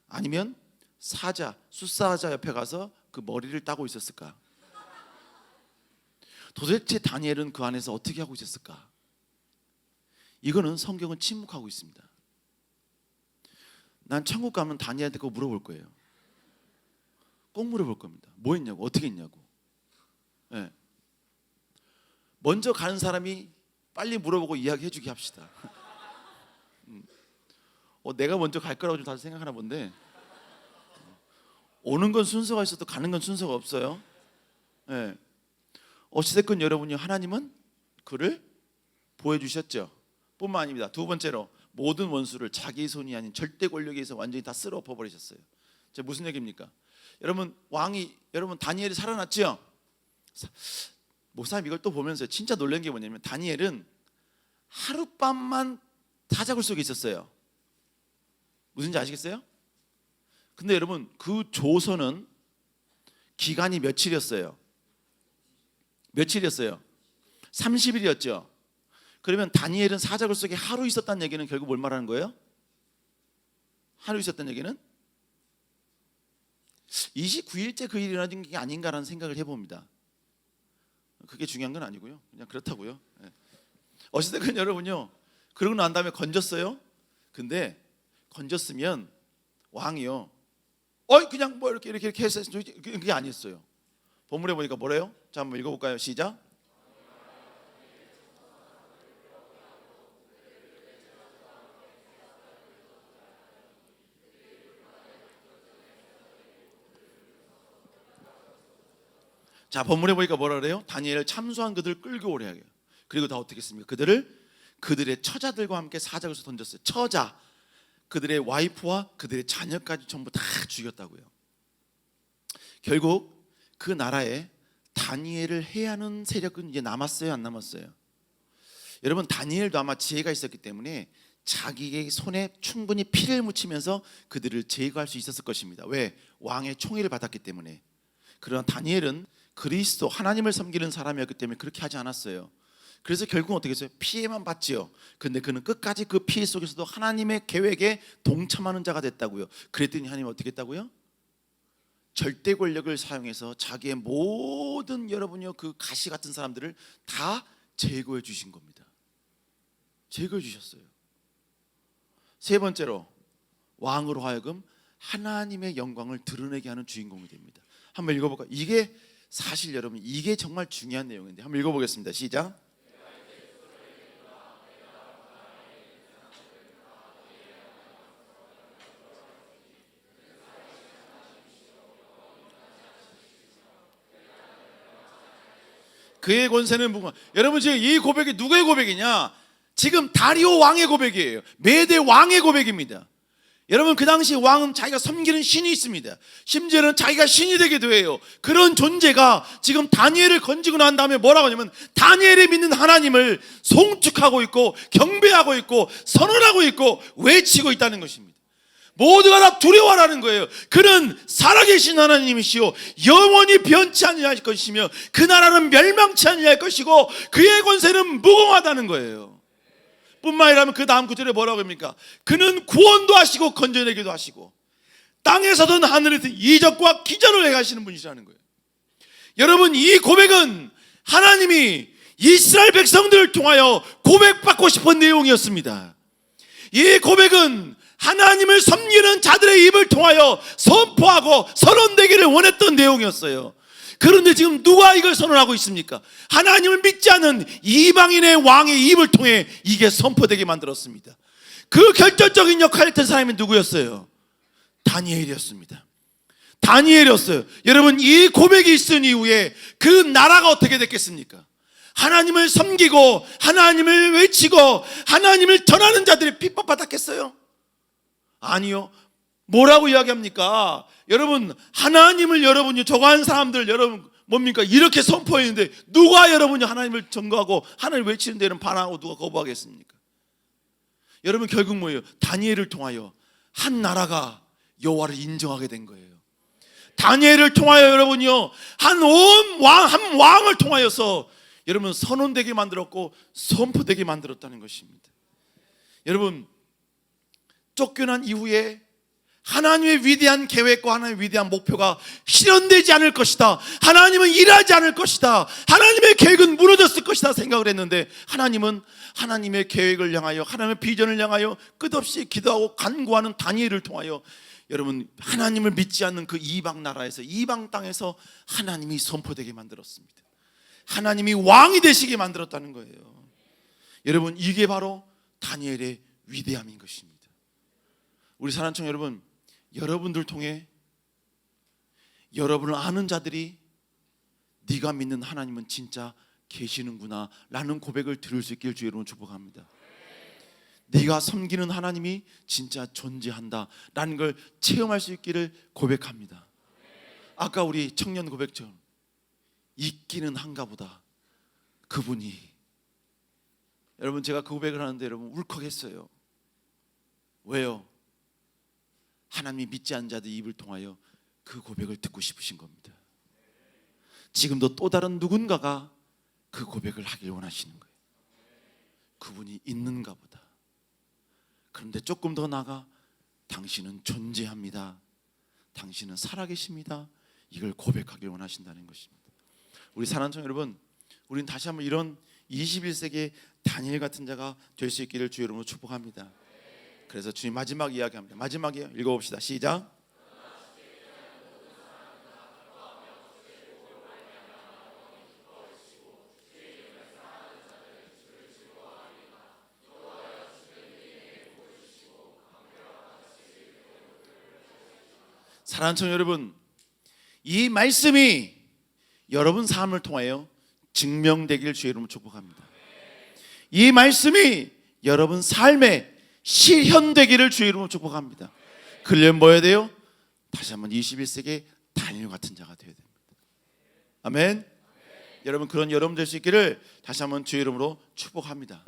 아니면 숫사자 옆에 가서 그 머리를 따고 있었을까? 도대체 다니엘은 그 안에서 어떻게 하고 있었을까? 이거는 성경은 침묵하고 있습니다. 난 천국 가면 다니엘한테 그거 물어볼 거예요. 꼭 물어볼 겁니다. 뭐 했냐고, 어떻게 했냐고. 네. 먼저 가는 사람이 빨리 물어보고 이야기해 주게 합시다. 내가 먼저 갈 거라고 좀 다들 생각하나 본데, 오는 건 순서가 있어도 가는 건 순서가 없어요. 네. 어찌됐건 여러분이, 하나님은 그를 보여주셨죠. 뿐만 아닙니다. 두 번째로, 모든 원수를 자기 손이 아닌 절대 권력에 의해서 완전히 다 쓸어 엎어버리셨어요. 무슨 얘기입니까? 여러분, 다니엘이 살아났죠? 목사님 이걸 또 보면서 진짜 놀란 게 뭐냐면, 다니엘은 하룻밤만 사자굴 속에 있었어요. 무슨지 아시겠어요? 근데 여러분, 그 조서는 기간이 며칠이었어요? 30일이었죠. 그러면 다니엘은 사자굴 속에 하루 있었다는 얘기는 결국 뭘 말하는 거예요? 하루 있었다는 얘기는 29일째 그 일이 일어난 게 아닌가라는 생각을 해봅니다. 그게 중요한 건 아니고요, 그냥 그렇다고요. 어찌됐든 여러분요, 그러고 난 다음에 건졌어요. 근데 건졌으면 왕이요, 그냥 뭐 이렇게 해서, 그게 아니었어요. 본문에 보니까 뭐래요? 자, 한번 읽어볼까요? 시작. 자, 본문에 보니까 뭐라 그래요? 다니엘을 참소한 그들을 끌고 오래 하게. 그리고 다 어떻게 했습니까? 그들의 처자들과 함께 사자굴에서 던졌어요. 처자, 그들의 와이프와 그들의 자녀까지 전부 다 죽였다고요. 결국 그 나라에 다니엘을 해하는 세력은 이제 남았어요, 안 남았어요? 여러분, 다니엘도 아마 지혜가 있었기 때문에 자기의 손에 충분히 피를 묻히면서 그들을 제거할 수 있었을 것입니다. 왜? 왕의 총애를 받았기 때문에. 그러나 다니엘은 그리스도, 하나님을 섬기는 사람이었기 때문에 그렇게 하지 않았어요. 그래서 결국은 어떻게 했어요? 피해만 받지요. 근데 그는 끝까지 그 피해 속에서도 하나님의 계획에 동참하는 자가 됐다고요. 그랬더니 하나님은 어떻게 했다고요? 절대 권력을 사용해서 자기의 모든, 여러분요, 그 가시 같은 사람들을 다 제거해 주신 겁니다. 제거해 주셨어요. 세 번째로, 왕으로 하여금 하나님의 영광을 드러내게 하는 주인공이 됩니다. 한번 읽어볼까요? 이게 사실 여러분, 이게 정말 중요한 내용인데, 한번 읽어보겠습니다. 시작. 그의 권세는 무궁한. 여러분, 지금 이 고백이 누구의 고백이냐? 지금 다리오 왕의 고백이에요. 메대 왕의 고백입니다. 여러분, 그 당시 왕은 자기가 섬기는 신이 있습니다. 심지어는 자기가 신이 되기도 해요. 그런 존재가 지금 다니엘을 건지고 난 다음에 뭐라고 하냐면, 다니엘이 믿는 하나님을 송축하고 있고 경배하고 있고 선언하고 있고 외치고 있다는 것입니다. 모두가 다 두려워하라는 거예요. 그는 살아계신 하나님이시요 영원히 변치 아니할 것이며 그 나라는 멸망치 아니할 것이고 그의 권세는 무궁하다는 거예요. 뿐만 아니라 그 다음 구절에 뭐라고 합니까? 그는 구원도 하시고 건져내기도 하시고 땅에서든 하늘에서든 이적과 기적을 행하시는 분이시라는 거예요. 여러분, 이 고백은 하나님이 이스라엘 백성들을 통하여 고백받고 싶은 내용이었습니다. 이 고백은 하나님을 섬기는 자들의 입을 통하여 선포하고 선언되기를 원했던 내용이었어요. 그런데 지금 누가 이걸 선언하고 있습니까? 하나님을 믿지 않는 이방인의 왕의 입을 통해 이게 선포되게 만들었습니다. 그 결정적인 역할을 했던 사람이 누구였어요? 다니엘이었습니다. 다니엘이었어요. 여러분, 이 고백이 있은 이후에 그 나라가 어떻게 됐겠습니까? 하나님을 섬기고 하나님을 외치고 하나님을 전하는 자들이 핍박받았겠어요? 아니요. 뭐라고 이야기합니까? 여러분, 하나님을 여러분이 저거한 사람들 여러분 뭡니까? 이렇게 선포했는데 누가 여러분이 하나님을 전거하고 하나님을 외치는 데는 반항하고 누가 거부하겠습니까? 여러분, 결국 뭐예요? 다니엘을 통하여 한 나라가 여호와를 인정하게 된 거예요. 다니엘을 통하여 여러분이요 한 왕을 통하여서 여러분 선언되게 만들었고 선포되게 만들었다는 것입니다. 여러분, 쫓겨난 이후에 하나님의 위대한 계획과 하나님의 위대한 목표가 실현되지 않을 것이다, 하나님은 일하지 않을 것이다, 하나님의 계획은 무너졌을 것이다 생각을 했는데 하나님은 하나님의 계획을 향하여 하나님의 비전을 향하여 끝없이 기도하고 간구하는 다니엘을 통하여 여러분 하나님을 믿지 않는 그 이방 나라에서 이방 땅에서 하나님이 선포되게 만들었습니다. 하나님이 왕이 되시게 만들었다는 거예요. 여러분, 이게 바로 다니엘의 위대함인 것입니다. 우리 사랑청 여러분, 여러분들 통해 여러분을 아는 자들이 네가 믿는 하나님은 진짜 계시는구나 라는 고백을 들을 수 있기를 주 여러분 축복합니다. 네가 섬기는 하나님이 진짜 존재한다 라는 걸 체험할 수 있기를 고백합니다. 아까 우리 청년 고백처럼 있기는 한가 보다 그분이. 여러분, 제가 그 고백을 하는데 여러분 울컥했어요. 왜요? 하나님이 믿지 않는 자들 입을 통하여 그 고백을 듣고 싶으신 겁니다. 지금도 또 다른 누군가가 그 고백을 하길 원하시는 거예요. 그분이 있는가 보다. 그런데 조금 더 나아가 당신은 존재합니다, 당신은 살아계십니다, 이걸 고백하길 원하신다는 것입니다. 우리 사랑하는 여러분, 우리는 다시 한번 이런 21세기의 다니엘 같은 자가 될 수 있기를 주 여러분으로 축복합니다. 그래서 주님 마지막 이야기합니다. 마지막이에요. 읽어봅시다. 시작. 사랑하는 여러분, 이 말씀이 여러분 삶을 통하여 증명되길 주의 이름으로 축복합니다. 이 말씀이 여러분 삶에 실현되기를 주의 이름으로 축복합니다. 그러려면 뭐 해야 돼요? 다시 한번 21세기의 다니엘 같은 자가 되어야 됩니다. 아멘. 여러분, 그런 여러분 될 수 있기를 다시 한번 주의 이름으로 축복합니다.